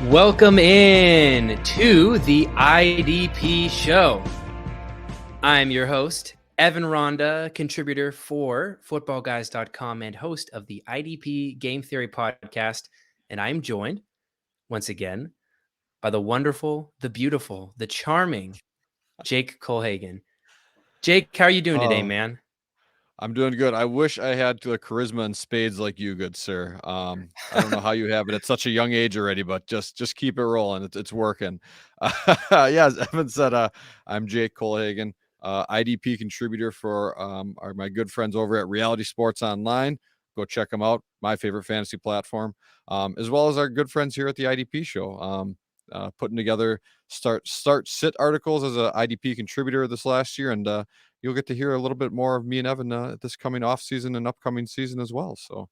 Welcome in to the IDP show. I'm your host, Evan Ronda, contributor for footballguys.com and host of the IDP Game Theory podcast. And I'm joined once again by the wonderful, the beautiful, the charming Jake Kohlhagen. Jake, how are you doing today, man? I'm doing good. I wish I had the charisma and spades like you, good sir. I don't know how you have it at such a young age already, but just keep it rolling. It's working. Yeah, as Evan said, I'm Jake Kohlhagen, IDP contributor for my good friends over at Reality Sports Online. Go check them out. My favorite fantasy platform, as well as our good friends here at the IDP show. Putting together start sit articles as an IDP contributor this last year, and you'll get to hear a little bit more of me and Evan this coming off season and upcoming season as well. So,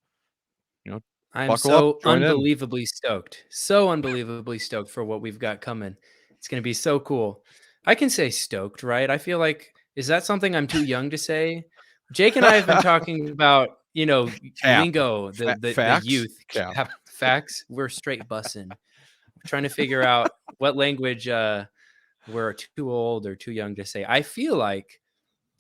I'm buckle up, so join in. unbelievably stoked for what we've got coming. It's going to be so cool. I can say stoked, right? I feel like, is that something I'm too young to say? Jake and I have been talking about, Cap. lingo, the Facts. youth Cap. facts. We're straight bussing. We're trying to figure out what language we're too old or too young to say. I feel like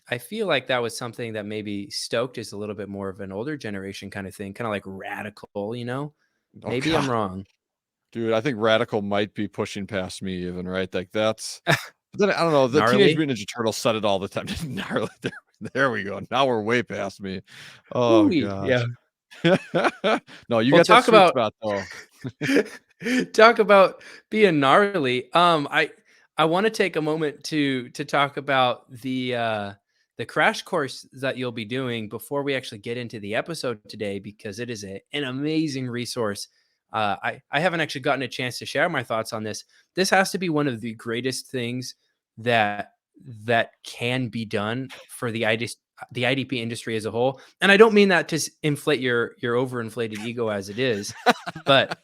that was something that maybe stoked is a little bit more of an older generation kind of thing, kind of like radical, Oh, Maybe I'm God. wrong. Dude, I think radical might be pushing past me even, right? Like that's but then I don't know. The Teenage Gnarly. Mutant Ninja Turtles said it all the time. Gnarly. There we go. Now we're way past me. Oh Ooh-wee. Yeah. gosh. No, you Well, got that talk sweet about spot though. talk about being gnarly. I want to take a moment to talk about the crash course that you'll be doing before we actually get into the episode today, because it is an amazing resource. I haven't actually gotten a chance to share my thoughts on this. This has to be one of the greatest things that can be done for the IDP industry as a whole. And I don't mean that to inflate your overinflated ego as it is, but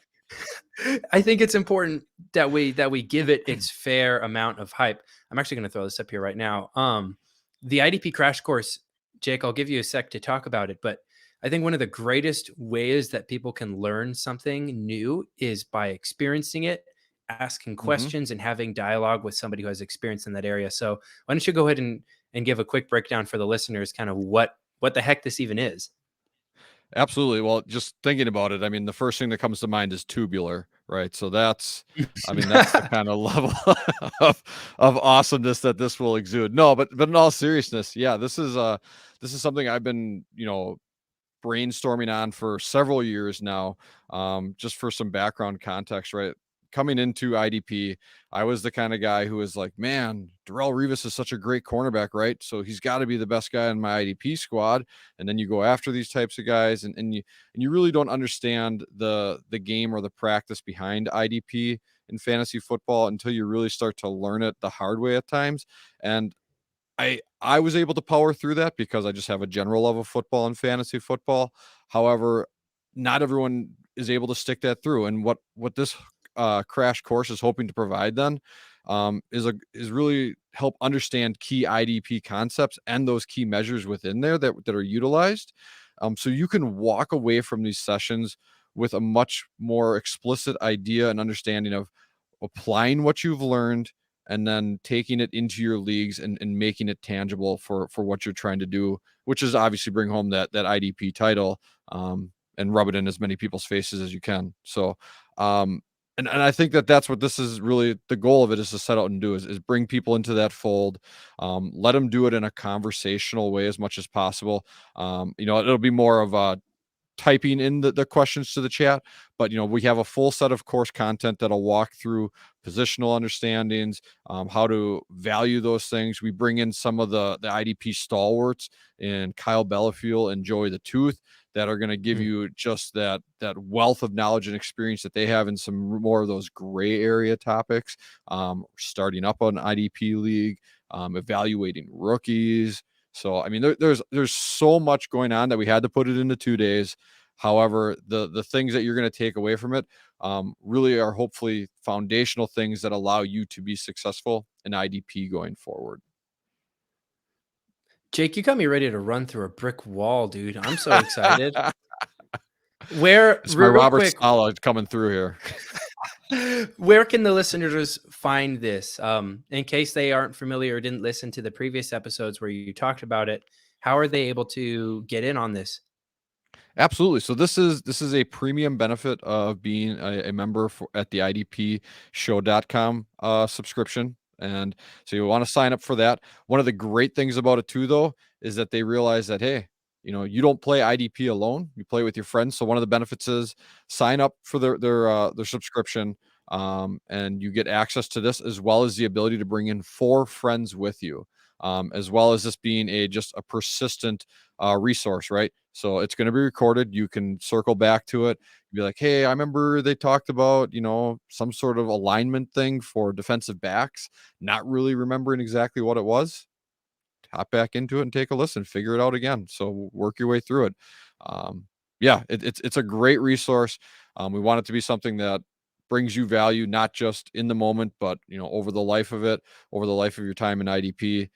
I think it's important that we give it its fair amount of hype. I'm actually going to throw this up here right now. The IDP crash course, Jake, I'll give you a sec to talk about it, but I think one of the greatest ways that people can learn something new is by experiencing it, asking Mhm. questions, and having dialogue with somebody who has experience in that area. So why don't you go ahead and give a quick breakdown for the listeners, kind of what the heck this even is? Absolutely. Well, just thinking about it, I mean, the first thing that comes to mind is tubular, right? So that's that's the kind of level of awesomeness that this will exude. No, but in all seriousness, yeah, this is something I've been, brainstorming on for several years now. Just for some background context, right? Coming into IDP, I was the kind of guy who was like, man, Terrel Revis is such a great cornerback, right? So he's got to be the best guy in my IDP squad. And then you go after these types of guys, and you really don't understand the game or the practice behind IDP in fantasy football until you really start to learn it the hard way at times. And I was able to power through that because I just have a general love of football and fantasy football. However, not everyone is able to stick that through. And what this crash course is hoping to provide then is really help understand key IDP concepts and those key measures within there that are utilized. So you can walk away from these sessions with a much more explicit idea and understanding of applying what you've learned and then taking it into your leagues and making it tangible for what you're trying to do, which is obviously bring home that IDP title, and rub it in as many people's faces as you can. So, and I think that's what this is really the goal of it, is to set out and do is bring people into that fold, let them do it in a conversational way as much as possible. It'll be more of a typing in the questions to the chat, but we have a full set of course content that'll walk through positional understandings, how to value those things. We bring in some of the IDP stalwarts in Kyle Bellafiel and Joey the Tooth that are going to give you just that wealth of knowledge and experience that they have in some more of those gray area topics, starting up an IDP league, evaluating rookies. So, I mean, there's so much going on that we had to put it into 2 days. However, the things that you're going to take away from it really are hopefully foundational things that allow you to be successful in IDP going forward. Jake, you got me ready to run through a brick wall, dude. I'm so excited. Where It's my real Robert quick, Saleh coming through here. Where can the listeners find this? In case they aren't familiar or didn't listen to the previous episodes where you talked about it, how are they able to get in on this? Absolutely. So this is a premium benefit of being a member at the IDP show.com subscription. And so you want to sign up for that. One of the great things about it too, though, is that they realize that, hey, you don't play IDP alone. You play with your friends. So one of the benefits is sign up for their subscription. And you get access to this as well as the ability to bring in 4 friends with you. As well as this being just a persistent resource, right? So it's going to be recorded. You can circle back to it, be like, hey, I remember they talked about, some sort of alignment thing for defensive backs, not really remembering exactly what it was. Hop back into it and take a listen, figure it out again. So work your way through it. Yeah, it's a great resource. We want it to be something that brings you value, not just in the moment, but over the life of it, over the life of your time in IDP.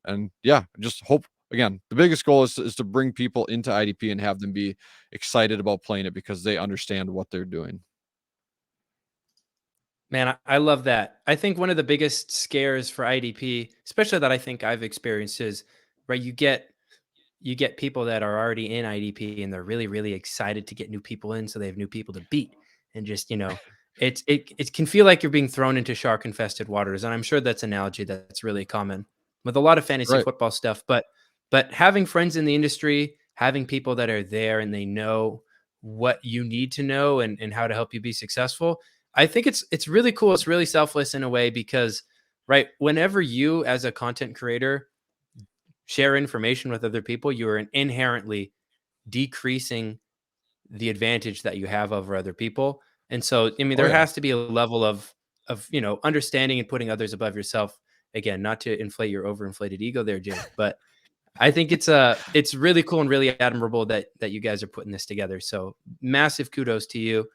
And yeah, just hope again, the biggest goal is to bring people into IDP and have them be excited about playing it because they understand what they're doing. Man, I love that. I think one of the biggest scares for IDP, especially that I think I've experienced, is right. You get people that are already in IDP and they're really, really excited to get new people in, so they have new people to beat, and just it can feel like you're being thrown into shark infested waters, and I'm sure that's an analogy that's really common with a lot of fantasy Right. football stuff. But having friends in the industry, having people that are there and they know what you need to know and how to help you be successful, I think it's really cool. It's really selfless in a way because right whenever you as a content creator share information with other people, you are inherently decreasing the advantage that you have over other people. And so, I mean, Oh there yeah. has to be a level of understanding and putting others above yourself. Again, not to inflate your overinflated ego there, Jake, but I think it's really cool and really admirable that you guys are putting this together. So massive kudos to you.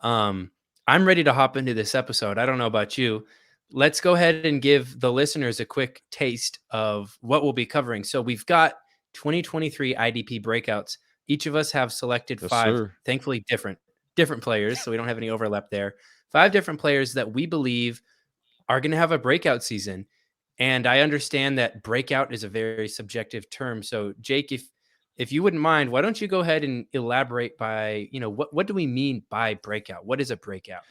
Um, I'm ready to hop into this episode. I don't know about you. Let's go ahead and give the listeners a quick taste of what we'll be covering. So we've got 2023 IDP breakouts. Each of us have selected Yes, 5, sir. thankfully different players, so we don't have any overlap there. 5 different players that we believe are going to have a breakout season. And I understand that breakout is a very subjective term. So Jake, if you wouldn't mind, why don't you go ahead and elaborate by, what do we mean by breakout? What is a breakout?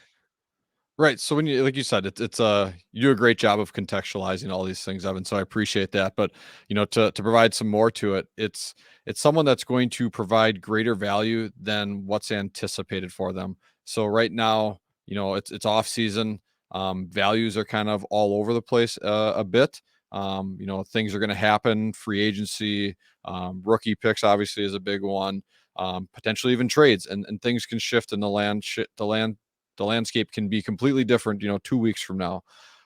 Right. So when you like you said, it's you do a great job of contextualizing all these things, Evan. So I appreciate that. But to provide some more to it, it's someone that's going to provide greater value than what's anticipated for them. So right now, it's off season. Values are kind of all over the place a bit. Things are going to happen. Free agency, rookie picks obviously is a big one. Potentially even trades and things can shift in the landscape can be completely different, 2 weeks from now.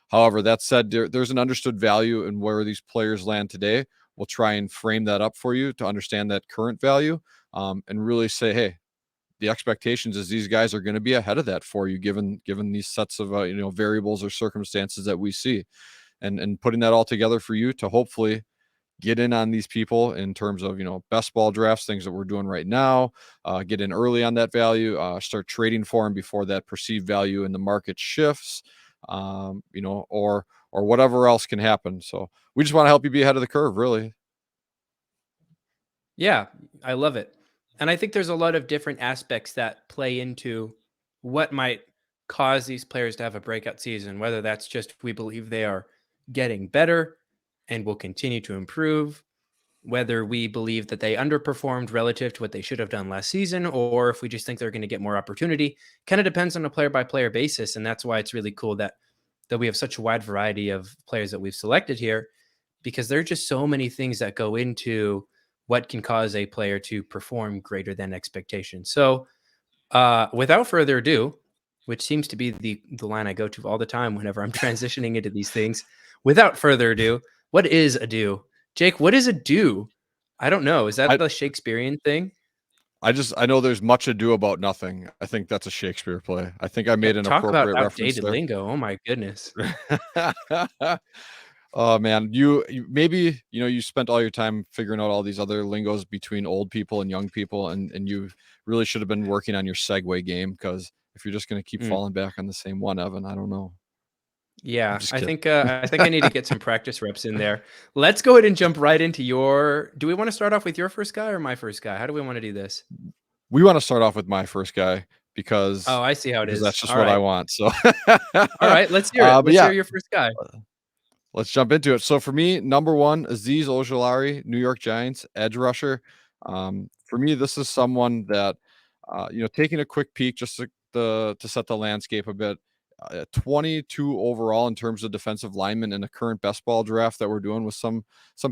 However, that said, there's an understood value in where these players land today. We'll try and frame that up for you to understand that current value, and really say, hey, the expectations is these guys are going to be ahead of that for you, given these sets of variables or circumstances that we see, and putting that all together for you to hopefully get in on these people in terms of best ball drafts, things that we're doing right now. Get in early on that value, start trading for them before that perceived value in the market shifts, or whatever else can happen. So we just want to help you be ahead of the curve, really. Yeah, I love it. And I think there's a lot of different aspects that play into what might cause these players to have a breakout season, whether that's just we believe they are getting better and will continue to improve, whether we believe that they underperformed relative to what they should have done last season, or if we just think they're going to get more opportunity. Kind of depends on a player by player basis. And that's why it's really cool that we have such a wide variety of players that we've selected here, because there are just so many things that go into what can cause a player to perform greater than expectations. So without further ado, which seems to be the line I go to all the time whenever I'm transitioning into these things. Without further ado, what is a do? Jake, what is a do? I don't know. Is that I the Shakespearean thing? I know there's much ado about nothing. I think that's a Shakespeare play. I think I Yeah, made an talk about appropriate reference outdated there. lingo. Oh my goodness. Oh man, you maybe you spent all your time figuring out all these other lingos between old people and young people, and you really should have been working on your segue game, because if you're just going to keep Mm. falling back on the same one, Evan. I don't know. I'm Yeah, just I kidding. think I need to get some practice reps in there. Let's go ahead and jump right into your. Do we want to start off with your first guy or my first guy? How do we want to do this? We want to start off with my first guy Oh, because I see how it is. that's just All what I right, want. So, all right. Let's hear it. but Let's hear yeah, your first guy. let's jump into it. So for me, number one, Azeez Ojulari, New York Giants edge rusher. For me, this is someone that, taking a quick peek just to set the landscape a bit. 22 overall in terms of defensive linemen in the current best ball draft that we're doing with some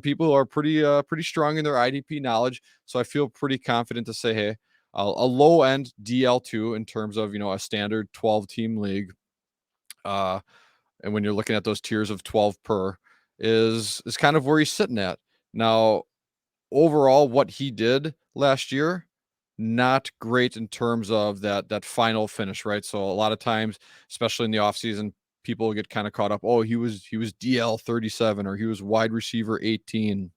people who are pretty strong in their IDP knowledge. So I feel pretty confident to say, hey, a low end DL2 in terms of a standard 12 team league. And when you're looking at those tiers of 12 per is kind of where he's sitting at. Now, overall, what he did last year, not great in terms of that final finish, right? So a lot of times, especially in the offseason, people get kind of caught up. Oh, he was DL 37 or he was wide receiver 18.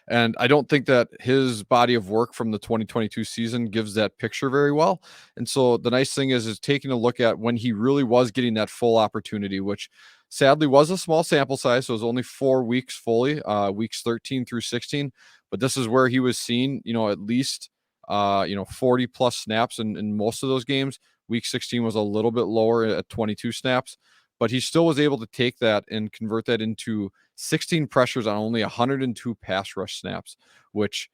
And I don't think that his body of work from the 2022 season gives that picture very well. And so the nice thing is taking a look at when he really was getting that full opportunity, which sadly was a small sample size. So it was only 4 weeks fully, weeks 13 through 16. But this is where he was seen, at least, 40 plus snaps in most of those games. Week 16 was a little bit lower at 22 snaps, but he still was able to take that and convert that into 16 pressures on only 102 pass rush snaps, which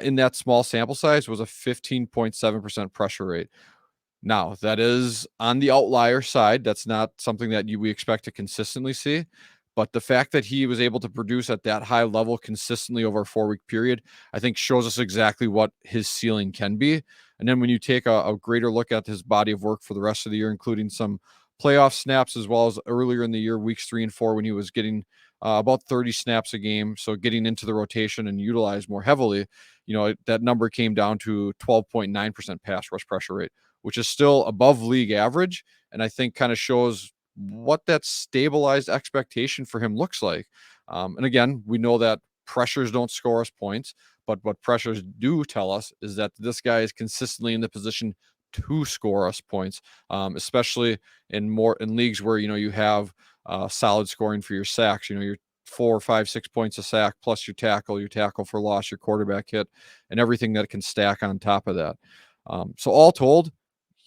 in that small sample size was a 15.7% pressure rate. Now, that is on the outlier side. That's not something that we expect to consistently see. But the fact that he was able to produce at that high level consistently over a 4-week period, I think shows us exactly what his ceiling can be. And then when you take a greater look at his body of work for the rest of the year, including some playoff snaps, as well as earlier in the year, weeks 3 and 4, when he was getting about 30 snaps a game. So getting into the rotation and utilized more heavily, that number came down to 12.9% pass rush pressure rate, which is still above league average. And I think kind of shows what that stabilized expectation for him looks like. And again, we know that pressures don't score us points, but what pressures do tell us is that this guy is consistently in the position to score us points, especially in leagues where you have solid scoring for your sacks. Your 4, 5, 6 points a sack plus your tackle for loss, your quarterback hit, and everything that can stack on top of that. So all told,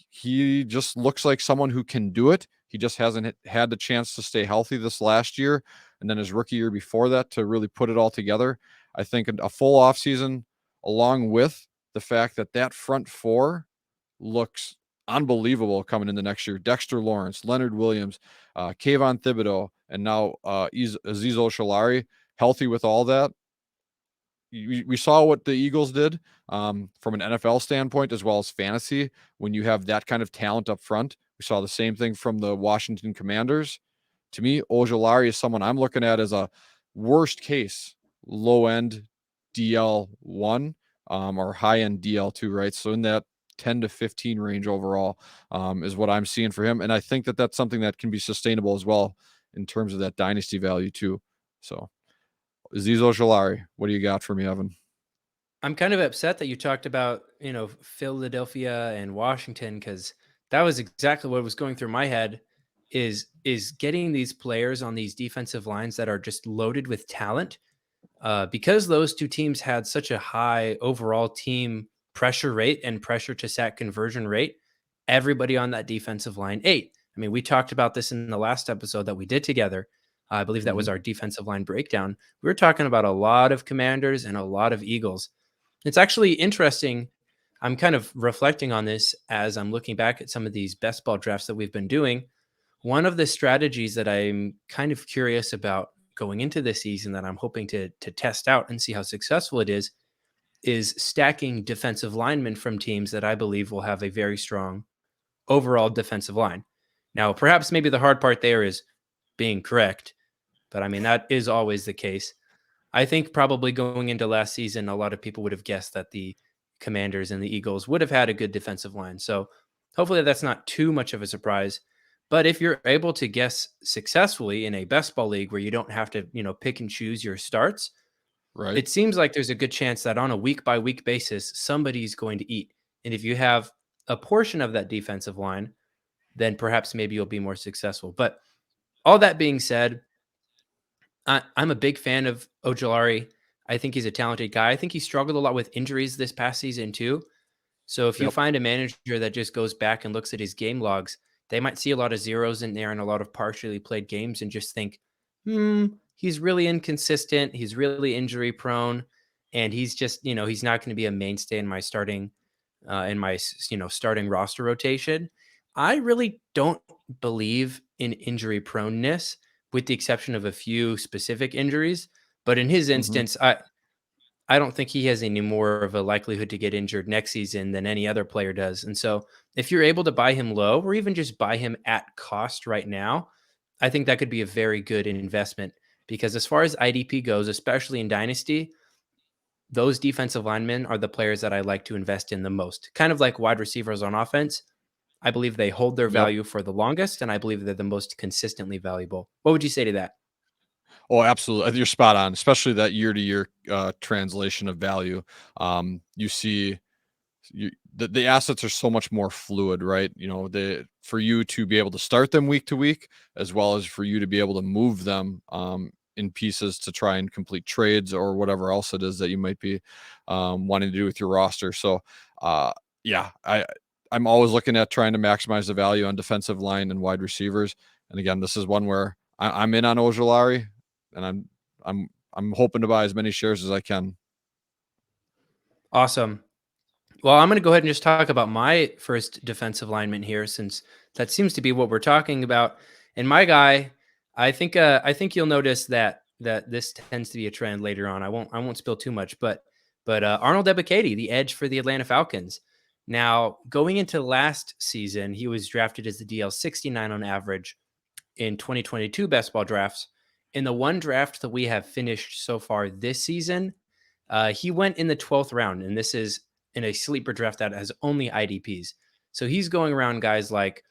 he just looks like someone who can do it. He just hasn't had the chance to stay healthy this last year, and then his rookie year before that to really put it all together. I think a full offseason, along with the fact that front four looks unbelievable coming into next year. Dexter Lawrence, Leonard Williams, Kayvon Thibodeau, and now Azeez Ojulari, healthy with all that. We saw what the Eagles did from an NFL standpoint as well as fantasy. When you have that kind of talent up front, we saw the same thing from the Washington Commanders. To me, Ojulari is someone I'm looking at as a worst case low end DL1 or high end DL2, right? So in that 10 to 15 range overall is what I'm seeing for him. And I think that's something that can be sustainable as well in terms of that dynasty value too. So Azeez Ojulari, what do you got for me, Evan? I'm kind of upset that you talked about, Philadelphia and Washington, because that was exactly what was going through my head is getting these players on these defensive lines that are just loaded with talent. Because those two teams had such a high overall team pressure rate and pressure to sack conversion rate, everybody on that defensive line ate. I mean, we talked about this in the last episode that we did together. I believe that was our defensive line breakdown. We were talking about a lot of Commanders and a lot of Eagles. It's actually interesting. I'm kind of reflecting on this as I'm looking back at some of these best ball drafts that we've been doing. One of the strategies that I'm kind of curious about going into this season that I'm hoping to test out and see how successful it is stacking defensive linemen from teams that I believe will have a very strong overall defensive line. Now, perhaps maybe the hard part there is being correct, but I mean, that is always the case. I think probably going into last season, a lot of people would have guessed that the Commanders and the Eagles would have had a good defensive line. So hopefully that's not too much of a surprise. But if you're able to guess successfully in a best ball league where you don't have to, pick and choose your starts, Right. it seems like there's a good chance that on a week by week basis, somebody's going to eat. And if you have a portion of that defensive line, then perhaps maybe you'll be more successful. But all that being said, I'm a big fan of Ojulari. I think he's a talented guy. I think he struggled a lot with injuries this past season too. So if you Yep. find a manager that just goes back and looks at his game logs, they might see a lot of zeros in there and a lot of partially played games and just think, he's really inconsistent. He's really injury prone. And he's just, he's not going to be a mainstay in my starting roster rotation. I really don't believe in injury proneness, with the exception of a few specific injuries. But in his Mhm. instance, I don't think he has any more of a likelihood to get injured next season than any other player does. And so if you're able to buy him low or even just buy him at cost right now, I think that could be a very good investment, because as far as IDP goes, especially in Dynasty, those defensive linemen are the players that I like to invest in the most. Kind of like wide receivers on offense. I believe they hold their Yep. value for the longest, and I believe they're the most consistently valuable. What would you say to that? Oh, absolutely. You're spot on, especially that year to year translation of value. You see the assets are so much more fluid, right? For you to be able to start them week to week, as well as for you to be able to move them in pieces to try and complete trades or whatever else it is that you might be wanting to do with your roster. So, yeah, I'm always looking at trying to maximize the value on defensive line and wide receivers. And again, this is one where I'm in on Ojulari, and I'm hoping to buy as many shares as I can. Awesome. Well, I'm going to go ahead and just talk about my first defensive lineman here, since that seems to be what we're talking about. And my guy, I think you'll notice that this tends to be a trend later on. I won't spill too much, but Arnold Ebiketie, the edge for the Atlanta Falcons. Now, going into last season, he was drafted as the DL 69 on average in 2022 best ball drafts. In the one draft that we have finished so far this season, he went in the 12th round, and this is in a sleeper draft that has only IDPs. So he's going around guys like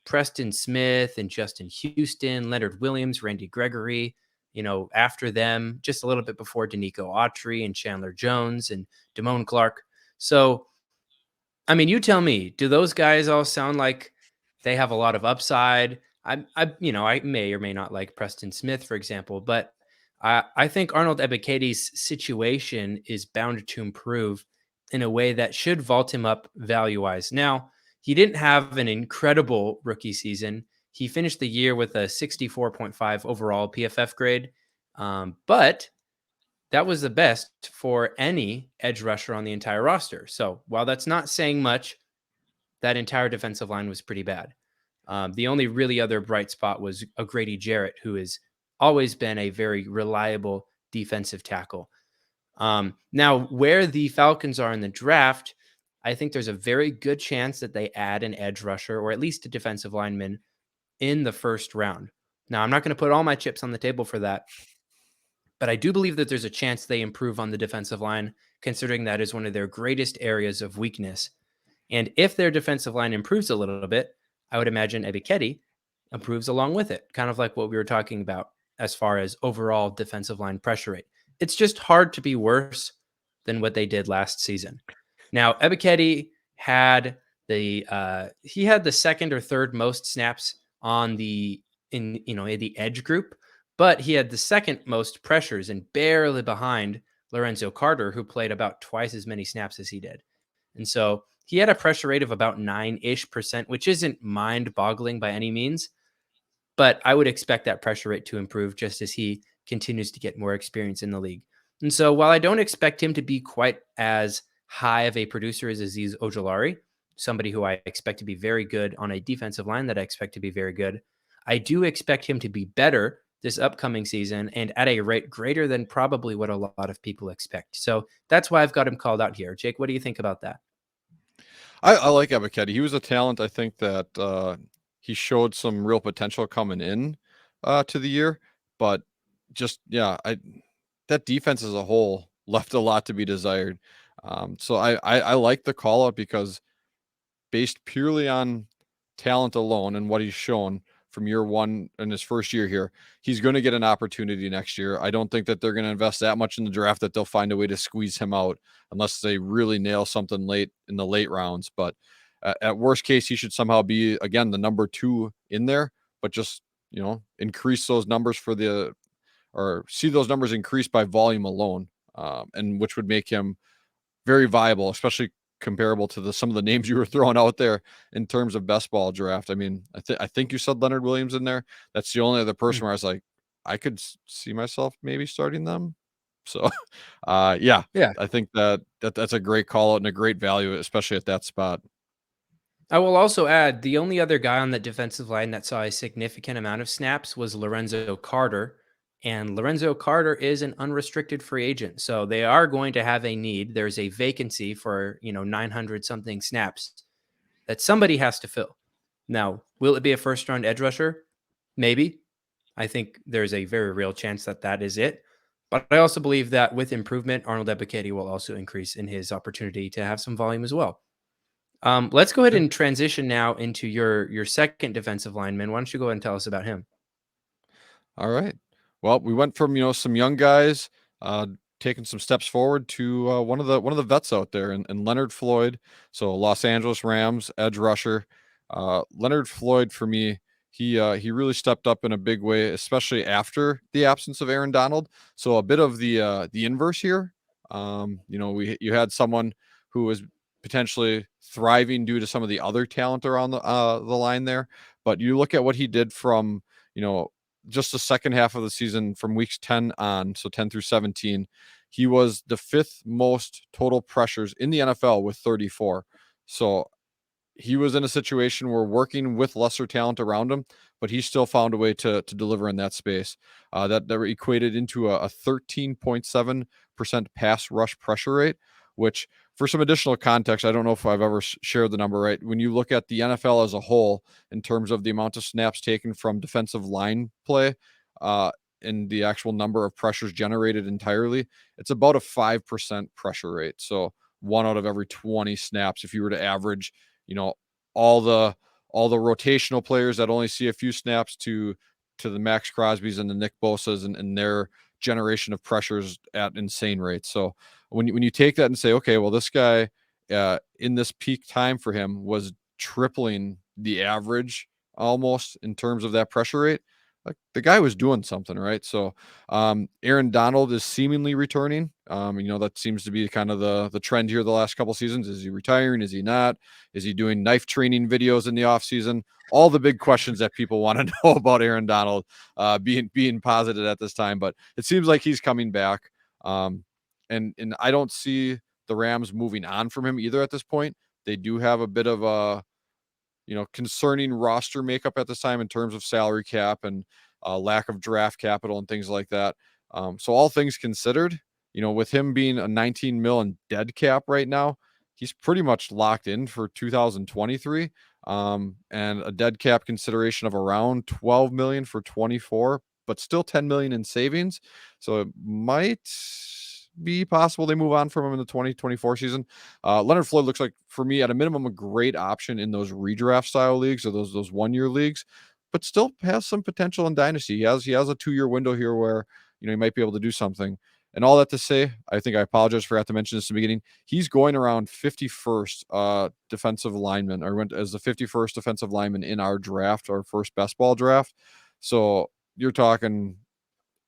Preston Smith and Justin Houston, Leonard Williams, Randy Gregory, after them, just a little bit before Danico Autry and Chandler Jones and Damone Clark. So, I mean, you tell me, do those guys all sound like they have a lot of upside? I may or may not like Preston Smith, for example, but I think Arnold Ebiketie's situation is bound to improve in a way that should vault him up value wise. Now, he didn't have an incredible rookie season. He finished the year with a 64.5 overall PFF grade, but that was the best for any edge rusher on the entire roster. So while that's not saying much, that entire defensive line was pretty bad. The only really other bright spot was a Grady Jarrett, who has always been a very reliable defensive tackle. Now, where the Falcons are in the draft, I think there's a very good chance that they add an edge rusher or at least a defensive lineman in the first round. Now, I'm not going to put all my chips on the table for that, but I do believe that there's a chance they improve on the defensive line, considering that is one of their greatest areas of weakness. And if their defensive line improves a little bit, I would imagine Ebiketie improves along with it, kind of like what we were talking about as far as overall defensive line pressure rate. It's just hard to be worse than what they did last season. Now, Ebiketie had the second or third most snaps on in the edge group, but he had the second most pressures and barely behind Lorenzo Carter, who played about twice as many snaps as he did. And so he had a pressure rate of about 9-ish%, which isn't mind boggling by any means, but I would expect that pressure rate to improve just as he continues to get more experience in the league. And so while I don't expect him to be quite as high of a producer as Azeez Ojulari, somebody who I expect to be very good on a defensive line that I expect to be very good, I do expect him to be better this upcoming season and at a rate greater than probably what a lot of people expect. So that's why I've got him called out here. Jake, what do you think about that? I like Ebiketie. He was a talent. I think that he showed some real potential coming in to the year, but just yeah, that defense as a whole left a lot to be desired. So I like the call out because based purely on talent alone and what he's shown from year one in his first year here, he's going to get an opportunity next year. I don't think that they're going to invest that much in the draft that they'll find a way to squeeze him out unless they really nail something late in the late rounds. But at worst case, he should somehow be, again, the number 2 in there, but just, increase those numbers or see those numbers increase by volume alone, and which would make him very viable, especially comparable to some of the names you were throwing out there in terms of best ball draft. I mean, I think you said Leonard Williams in there. That's the only other person where I was like, I could see myself maybe starting them. So, yeah, Yeah. I think that's a great call out and a great value, especially at that spot. I will also add the only other guy on that defensive line that saw a significant amount of snaps was Lorenzo Carter. And Lorenzo Carter is an unrestricted free agent. So they are going to have a need. There's a vacancy for, 900 something snaps that somebody has to fill. Now, will it be a first round edge rusher? Maybe. I think there's a very real chance that that is it. But I also believe that with improvement, Arnold Ebiketie will also increase in his opportunity to have some volume as well. Let's go ahead Yeah. and transition now into your second defensive lineman. Why don't you go ahead and tell us about him? All right. Well, we went from some young guys uh, taking some steps forward to one of the vets out there, and Leonard Floyd. So Los Angeles Rams edge rusher. Leonard Floyd, for me, he really stepped up in a big way, especially after the absence of Aaron Donald. So a bit of the inverse here. You had someone who was potentially thriving due to some of the other talent around the line there, but you look at what he did from just the second half of the season from weeks 10 on, so 10 through 17, he was the 5th most total pressures in the NFL with 34. So he was in a situation where working with lesser talent around him, but he still found a way to deliver in that space. That equated into a 13.7% pass rush pressure rate, which, for some additional context, I don't know if I've ever shared the number right. When you look at the NFL as a whole, in terms of the amount of snaps taken from defensive line play, and the actual number of pressures generated entirely, it's about a 5% pressure rate. So 1 out of every 20 snaps, if you were to average, all the rotational players that only see a few snaps to the Max Crosbys and the Nick Bosas and their generation of pressures at insane rates. So when you take that and say, okay, well, this guy in this peak time for him was tripling the average almost in terms of that pressure rate, like the guy was doing something, right? So Aaron Donald is seemingly returning. That seems to be kind of the trend here the last couple seasons. Is he retiring? Is he not? Is he doing knife training videos in the off season? All the big questions that people want to know about Aaron Donald being posited at this time, but it seems like he's coming back. And I don't see the Rams moving on from him either at this point. They do have a bit of a concerning roster makeup at this time in terms of salary cap and lack of draft capital and things like that. So all things considered, with him being a 19 mil in dead cap right now, he's pretty much locked in for 2023. And a dead cap consideration of around 12 million for 24, but still 10 million in savings. So it might be possible they move on from him in the 2024 season. Leonard Floyd looks like, for me, at a minimum, a great option in those redraft style leagues or those 1-year leagues, but still has some potential in Dynasty. He has a 2-year window here where he might be able to do something. And all that to say, I think I apologize, forgot to mention this in the beginning. He's going around 51st defensive lineman, or went as the 51st defensive lineman in our draft, our first best ball draft. So you're talking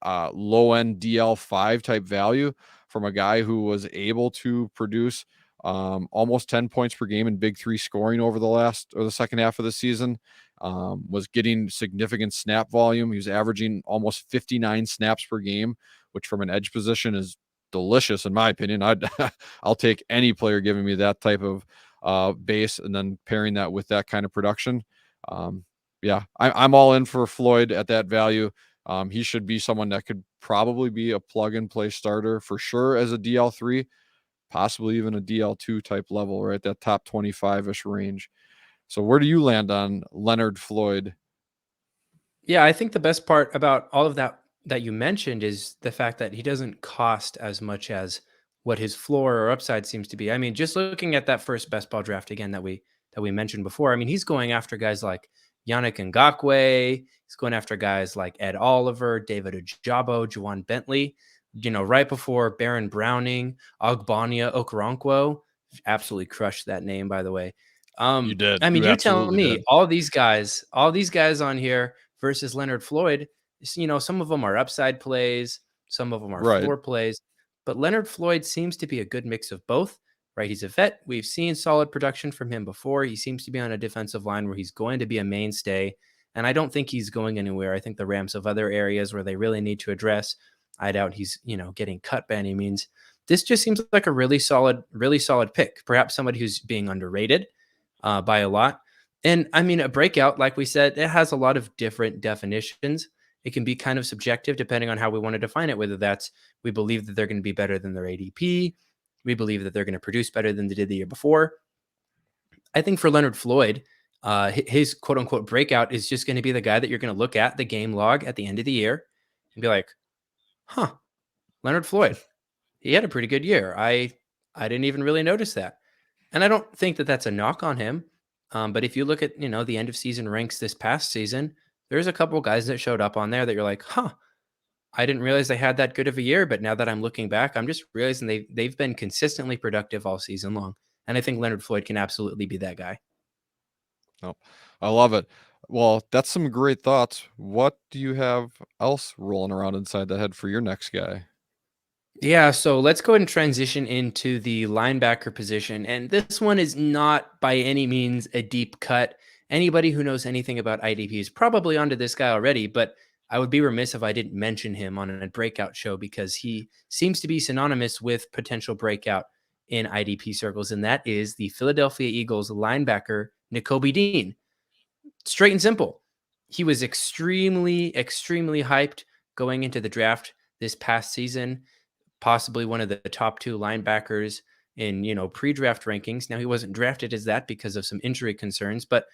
low end DL5 type value from a guy who was able to produce almost 10 points per game in big 3 scoring over the second half of the season, was getting significant snap volume. He was averaging almost 59 snaps per game, which from an edge position is delicious in my opinion. I'll take any player giving me that type of base and then pairing that with that kind of production. Yeah, I'm all in for Floyd at that value. He should be someone that could probably be a plug and play starter for sure as a DL3, possibly even a DL2 type level, right? That top 25-ish range. So where do you land on Leonard Floyd? Yeah, I think the best part about all of that you mentioned is the fact that he doesn't cost as much as what his floor or upside seems to be. I mean, just looking at that first best ball draft again that we mentioned before, I mean, he's going after guys like Yannick Ngakoue. He's going after guys like Ed Oliver, David Ojabo, Juwan Bentley, right before Baron Browning, Ogbonnia Okoronkwo. Absolutely crushed that name, by the way. You did. I mean, You you tell absolutely me, did. all these guys on here versus Leonard Floyd, some of them are upside plays, some of them are Right. floor plays, but Leonard Floyd seems to be a good mix of both, right? He's a vet. We've seen solid production from him before. He seems to be on a defensive line where he's going to be a mainstay, and I don't think he's going anywhere. I think the Rams have other areas where they really need to address. I doubt he's, getting cut by any means. This just seems like a really solid pick. Perhaps somebody who's being underrated by a lot. And I mean, a breakout, like we said, it has a lot of different definitions. It can be kind of subjective depending on how we want to define it, whether that's we believe that they're going to be better than their ADP, we believe that they're going to produce better than they did the year before. I think for Leonard Floyd, his quote unquote breakout is just going to be the guy that you're going to look at the game log at the end of the year and be like, huh, Leonard Floyd, he had a pretty good year. I didn't even really notice that. And I don't think that that's a knock on him. But if you look at, the end of season ranks this past season, there's a couple guys that showed up on there that you're like, huh, I didn't realize they had that good of a year. But now that I'm looking back, I'm just realizing they've been consistently productive all season long. And I think Leonard Floyd can absolutely be that guy. Oh, I love it. Well, that's some great thoughts. What do you have else rolling around inside the head for your next guy? Yeah, so let's go ahead and transition into the linebacker position. And this one is not by any means a deep cut. Anybody who knows anything about IDP is probably onto this guy already, but I would be remiss if I didn't mention him on a breakout show because he seems to be synonymous with potential breakout in IDP circles, and that is the Philadelphia Eagles linebacker, Nakobe Dean. Straight and simple. He was extremely, extremely hyped going into the draft this past season, possibly one of the top two linebackers in, pre-draft rankings. Now he wasn't drafted as that because of some injury concerns, but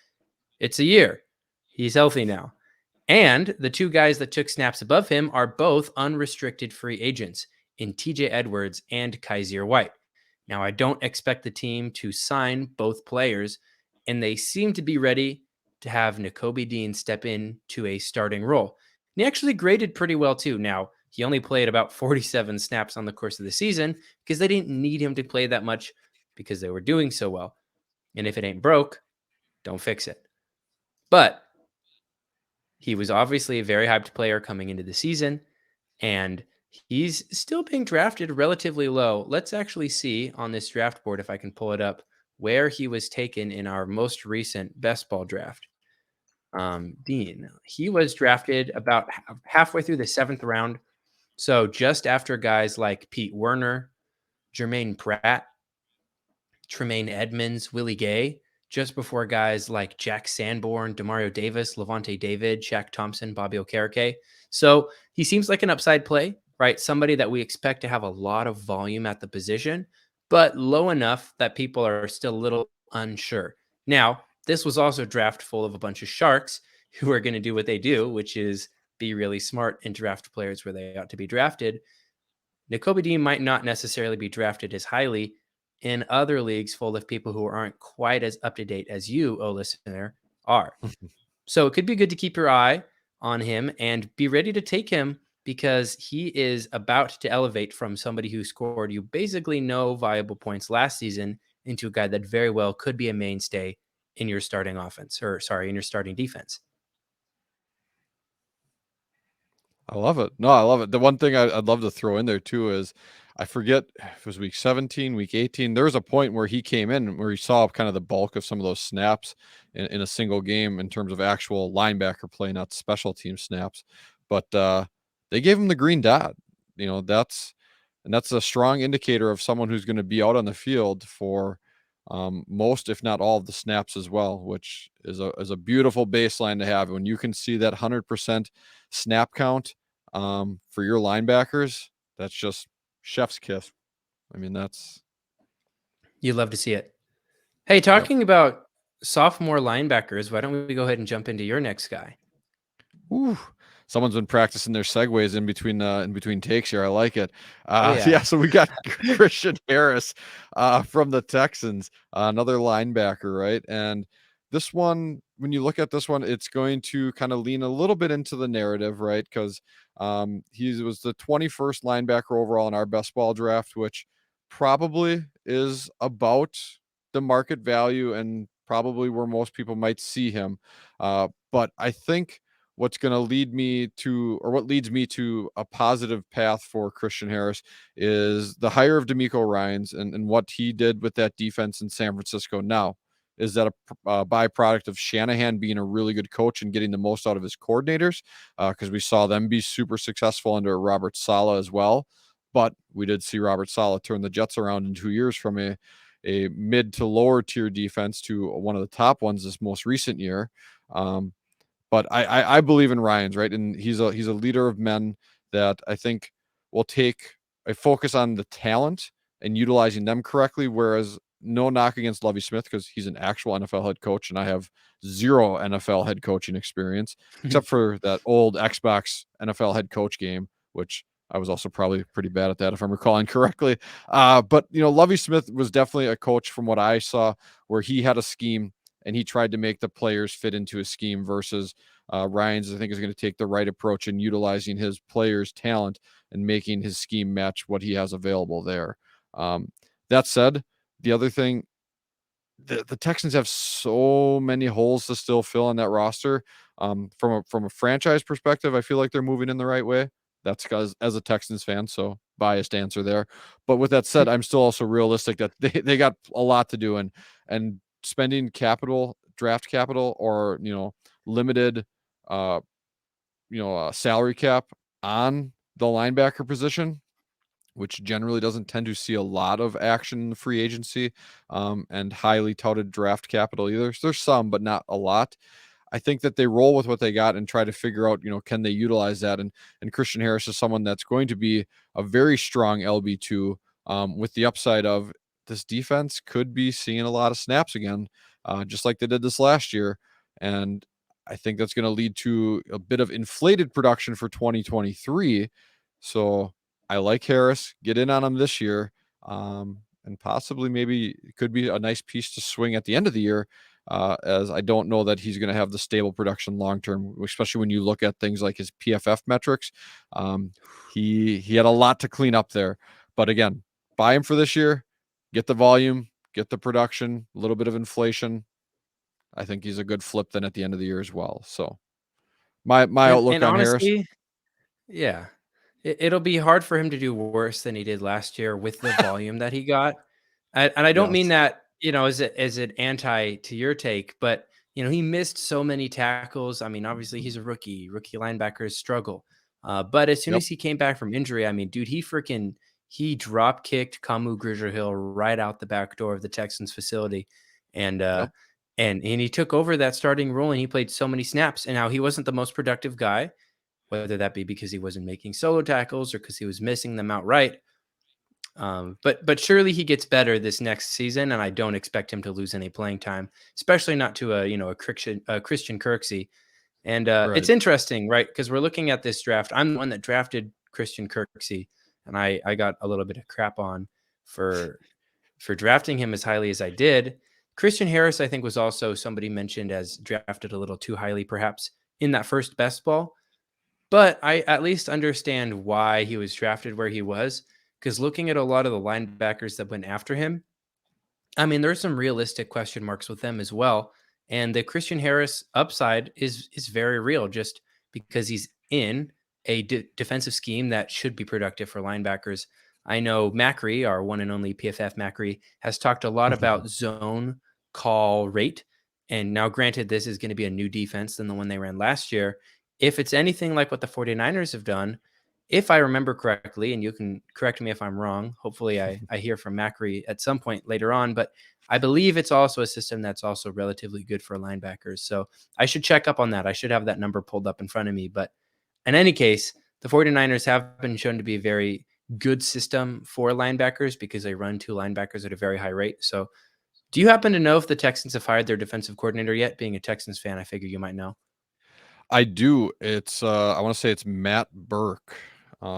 it's a year. He's healthy now. And the two guys that took snaps above him are both unrestricted free agents in TJ Edwards and Kaiser White. Now, I don't expect the team to sign both players, and they seem to be ready to have Nakobe Dean step in to a starting role. And he actually graded pretty well, too. Now, he only played about 47 snaps on the course of the season because they didn't need him to play that much because they were doing so well. And if it ain't broke, don't fix it. But he was obviously a very hyped player coming into the season, and he's still being drafted relatively low. Let's actually see on this draft board, if I can pull it up, where he was taken in our most recent best ball draft. Dean, he was drafted about halfway through the 7th round. So just after guys like Pete Werner, Jermaine Pratt, Tremaine Edmonds, Willie Gay, just before guys like Jack Sanborn, Demario Davis, Levante David, Shaq Thompson, Bobby Okereke. So he seems like an upside play, right? Somebody that we expect to have a lot of volume at the position, but low enough that people are still a little unsure. Now, this was also a draft full of a bunch of sharks who are going to do what they do, which is be really smart and draft players where they ought to be drafted. Nakobe Dean might not necessarily be drafted as highly in other leagues full of people who aren't quite as up to date as you, oh listener, are. So it could be good to keep your eye on him and be ready to take him because he is about to elevate from somebody who scored you basically no viable points last season into a guy that very well could be a mainstay in your starting offense, or sorry, in your starting defense. I love it. No, I love it. The one thing I'd love to throw in there too is I forget if it was week 17, week 18. There was a point where he came in where he saw kind of the bulk of some of those snaps in a single game in terms of actual linebacker play, not special team snaps. But they gave him the green dot. That's a strong indicator of someone who's going to be out on the field for most, if not all, of the snaps as well, which is a beautiful baseline to have. When you can see that 100% snap count for your linebackers, that's just chef's kiss. I mean, that's You'd love to see it. Hey, yep. talking about sophomore linebackers, why don't we go ahead and jump into your next guy? Ooh, someone's been practicing their segues in between takes here. I like it. Oh, Yeah, yeah. so we got Christian Harris from the Texans, another linebacker, right? And this one, when you look at this one, it's going to kind of lean a little bit into the narrative, right? Because he was the 21st linebacker overall in our best ball draft, which probably is about the market value and probably where most people might see him. But I think what's going to lead me to, or what leads me to a positive path for Christian Harris is the hire of D'Amico Ryans and what he did with that defense in San Francisco. Now, is that a byproduct of Shanahan being a really good coach and getting the most out of his coordinators? Because we saw them be super successful under Robert Saleh as well. But we did see Robert Saleh turn the Jets around in 2 years from a mid to lower tier defense to one of the top ones this most recent year. But I believe in Ryans, right? And he's a leader of men that I think will take a focus on the talent and utilizing them correctly. Whereas no knock against Lovie Smith because he's an actual NFL head coach, and I have zero NFL head coaching experience except for that old Xbox NFL head coach game, which I was also probably pretty bad at that if I'm recalling correctly. But Lovie Smith was definitely a coach from what I saw where he had a scheme and he tried to make the players fit into his scheme versus Ryans, I think, is going to take the right approach in utilizing his players' talent and making his scheme match what he has available there. That said, the other thing, the Texans have so many holes to still fill on that roster. From a franchise perspective, I feel like they're moving in the right way. That's because as a Texans fan, so biased answer there. But with that said, I'm still also realistic that they got a lot to do, and spending capital, draft capital, or limited salary cap on the linebacker position, which generally doesn't tend to see a lot of action in the free agency, and highly touted draft capital either. So there's some, but not a lot. I think that they roll with what they got and try to figure out, can they utilize that? And Christian Harris is someone that's going to be a very strong LB2, with the upside of this defense could be seeing a lot of snaps again, just like they did this last year. And I think that's going to lead to a bit of inflated production for 2023. So I like Harris. Get in on him this year, and possibly maybe it could be a nice piece to swing at the end of the year, as I don't know that he's going to have the stable production long term, especially when you look at things like his PFF metrics. He had a lot to clean up there. But again, buy him for this year, get the volume, get the production, a little bit of inflation. I think he's a good flip then at the end of the year as well. So my outlook And on Harris. honestly, yeah, it'll be hard for him to do worse than he did last year with the volume that he got. And I don't mean Yes. that, as an anti to your take, but he missed so many tackles. I mean, obviously he's a rookie. Rookie linebackers struggle. But as soon Yep. as he came back from injury, I mean, dude, he drop kicked Kamu Grugier-Hill right out the back door of the Texans facility, and Yep. and he took over that starting role, and he played so many snaps. And now he wasn't the most productive guy, whether that be because he wasn't making solo tackles or because he was missing them outright. But surely he gets better this next season, and I don't expect him to lose any playing time, especially not to a Christian Kirksey. And it's Right. interesting, right? Because we're looking at this draft. I'm the one that drafted Christian Kirksey, and I got a little bit of crap on for drafting him as highly as I did. Christian Harris, I think, was also somebody mentioned as drafted a little too highly, perhaps in that first best ball. But I at least understand why he was drafted where he was, because looking at a lot of the linebackers that went after him, I mean, there's some realistic question marks with them as well. And the Christian Harris upside is very real, just because he's in a defensive scheme that should be productive for linebackers. I know Macri, our one and only PFF Macri, has talked a lot about zone call rate. And now, granted, this is going to be a new defense than the one they ran last year. If it's anything like what the 49ers have done, if I remember correctly, and you can correct me if I'm wrong, hopefully I hear from Macri at some point later on, but I believe it's also a system that's also relatively good for linebackers. So I should check up on that. I should have that number pulled up in front of me. But in any case, the 49ers have been shown to be a very good system for linebackers because they run two linebackers at a very high rate. So do you happen to know if the Texans have hired their defensive coordinator yet? Being a Texans fan, I figure you might know. I do. It's I want to say it's Matt Burke,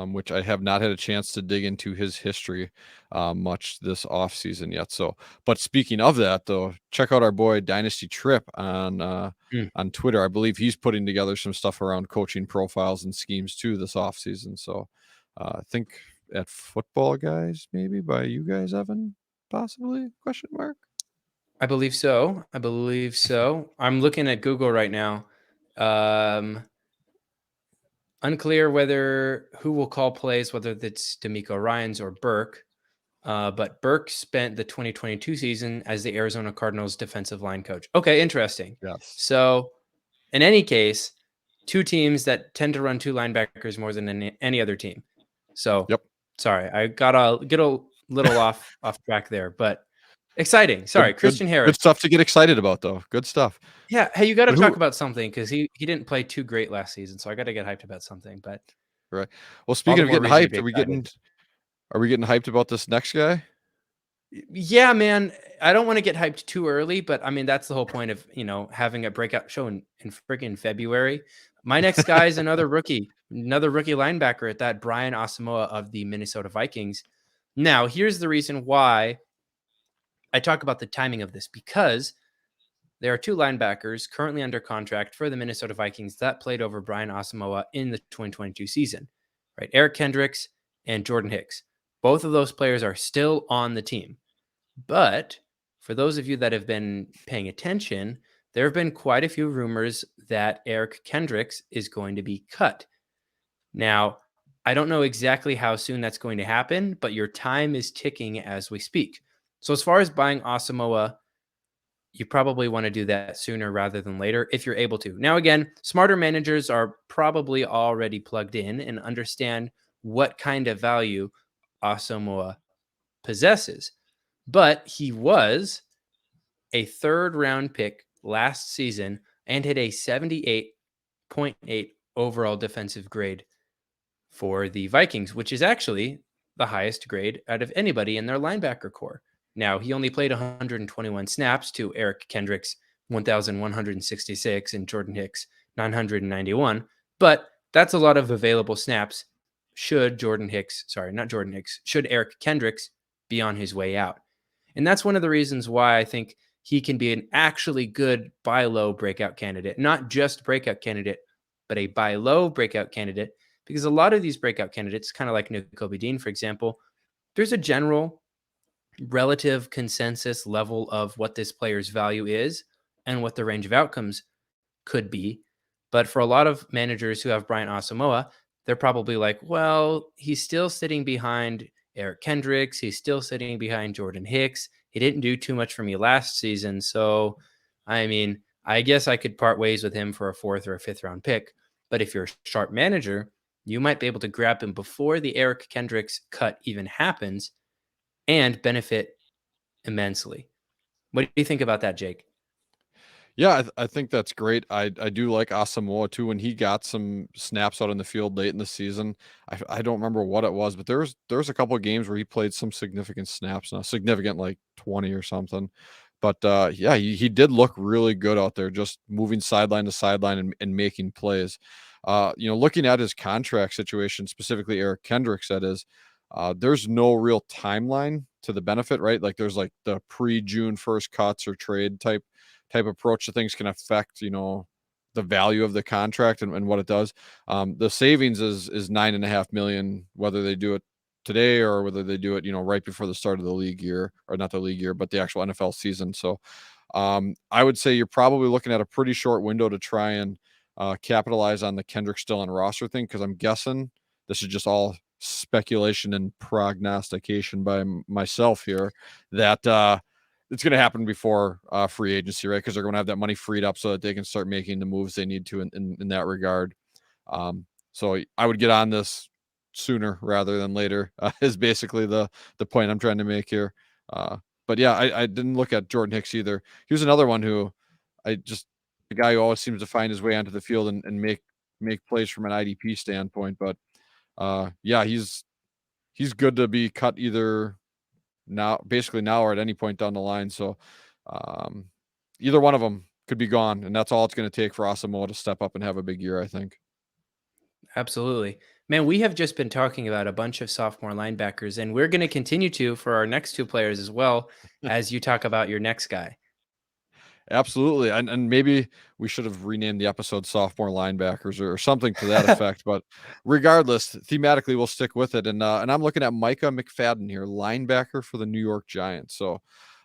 which I have not had a chance to dig into his history much this offseason yet. So, but speaking of that, though, check out our boy Dynasty Trip on Twitter. I believe he's putting together some stuff around coaching profiles and schemes too this offseason. So, I think at Football Guys, maybe by you guys, Evan, possibly question mark. I believe so. I'm looking at Google right now. Unclear who will call plays, whether it's D'Amico Ryans or Burke. But Burke spent the 2022 season as the Arizona Cardinals defensive line coach. Okay, interesting. Yes. So, in any case, two teams that tend to run two linebackers more than any other team. So, Yep. sorry, I got get a little off track there, but exciting. Sorry, Christian Good Harris. stuff to get excited about, though. Good stuff. Yeah, hey, you got to But talk who? about something because he didn't play too great last season, so I got to get hyped about something. But Right. Well, all speaking the of more getting reason to hyped, be excited. are we getting hyped about this next guy? Yeah, man. I don't want to get hyped too early, but I mean that's the whole point of having a breakout show in freaking February. My next guy is another rookie linebacker at that, Brian Asamoah of the Minnesota Vikings. Now, here's the reason why I talk about the timing of this, because there are two linebackers currently under contract for the Minnesota Vikings that played over Brian Asamoah in the 2022 season, right? Eric Kendricks and Jordan Hicks. Both of those players are still on the team. But for those of you that have been paying attention, there have been quite a few rumors that Eric Kendricks is going to be cut. Now, I don't know exactly how soon that's going to happen, but your time is ticking as we speak. So, as far as buying Asamoah, you probably want to do that sooner rather than later if you're able to. Now, again, smarter managers are probably already plugged in and understand what kind of value Asamoah possesses. But he was a third round pick last season and hit a 78.8 overall defensive grade for the Vikings, which is actually the highest grade out of anybody in their linebacker core. Now, he only played 121 snaps to Eric Kendricks' 1,166 and Jordan Hicks' 991, but that's a lot of available snaps should should Eric Kendricks be on his way out. And that's one of the reasons why I think he can be an actually good buy low breakout candidate, not just breakout candidate, but a buy low breakout candidate. Because a lot of these breakout candidates, kind of like Nakobe Dean, for example, there's a general relative consensus level of what this player's value is and what the range of outcomes could be. But for a lot of managers who have Brian Asamoah, they're probably like, well, he's still sitting behind Eric Kendricks. He's still sitting behind Jordan Hicks. He didn't do too much for me last season. So, I mean, I guess I could part ways with him for a fourth or a fifth round pick. But if you're a sharp manager, you might be able to grab him before the Eric Kendricks cut even happens and benefit immensely. What do you think about that, Jake? Yeah, I think that's great. I do like Asamoah too. When he got some snaps out in the field late in the season, I don't remember what it was, but there's a couple of games where he played some significant snaps, now significant like 20 or something. But yeah, he did look really good out there, just moving sideline to sideline and making plays. Looking at his contract situation, specifically Eric Kendricks, that is, there's no real timeline to the benefit, right? Like there's like the pre-June 1st cuts or trade type approach to things can affect, the value of the contract and what it does. The savings is 9.5 million, whether they do it today or whether they do it, right before the start of the league year, or not the league year, but the actual NFL season. So I would say you're probably looking at a pretty short window to try and capitalize on the Kendrick still on roster thing, because I'm guessing this is just all speculation and prognostication by myself here that it's going to happen before free agency, right? Because they're going to have that money freed up so that they can start making the moves they need to in that regard. So I would get on this sooner rather than later, is basically the point I'm trying to make here. But yeah, I didn't look at Jordan Hicks either. He was another one who the guy who always seems to find his way onto the field and make plays from an IDP standpoint. But yeah, he's good to be cut either basically now or at any point down the line. So um, either one of them could be gone, and that's all it's going to take for Asamoah to step up and have a big year, I think. Absolutely. Man, we have just been talking about a bunch of sophomore linebackers, and we're going to continue to for our next two players as well, as you talk about your next guy. Absolutely. And maybe we should have renamed the episode sophomore linebackers or something to that effect. But regardless, thematically we'll stick with it. And I'm looking at Micah McFadden here, linebacker for the New York Giants. So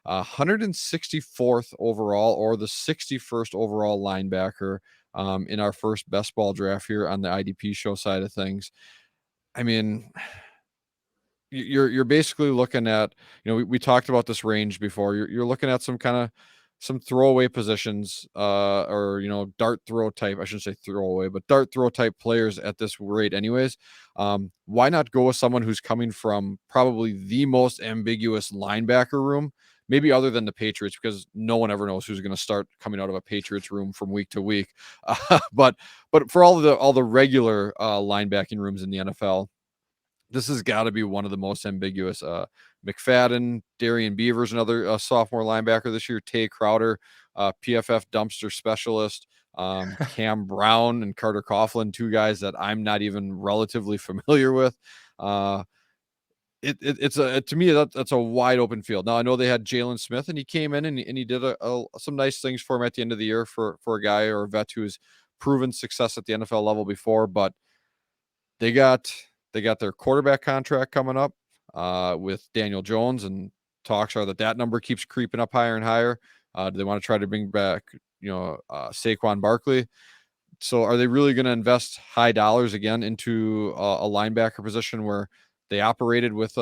164th overall or the 61st overall linebacker in our first best ball draft here on the IDP show side of things. I mean, you're basically looking at, we talked about this range before. You're looking at some throwaway positions, or dart throw type. I shouldn't say throwaway, but dart throw type players at this rate, anyways. Why not go with someone who's coming from probably the most ambiguous linebacker room, maybe other than the Patriots, because no one ever knows who's going to start coming out of a Patriots room from week to week. But for all the regular linebacking rooms in the NFL, this has got to be one of the most ambiguous. McFadden, Darian Beavers, another sophomore linebacker this year, Tay Crowder, PFF dumpster specialist, Cam Brown and Carter Coughlin, two guys that I'm not even relatively familiar with. It's to me that's a wide open field. Now I know they had Jalen Smith, and he came in and he did some nice things for him at the end of the year for a guy or a vet who's proven success at the NFL level before, but they got their quarterback contract coming up with Daniel Jones, and talks are that number keeps creeping up higher and higher. Do they want to try to bring back, Saquon Barkley? So are they really going to invest high dollars again into a linebacker position where they operated with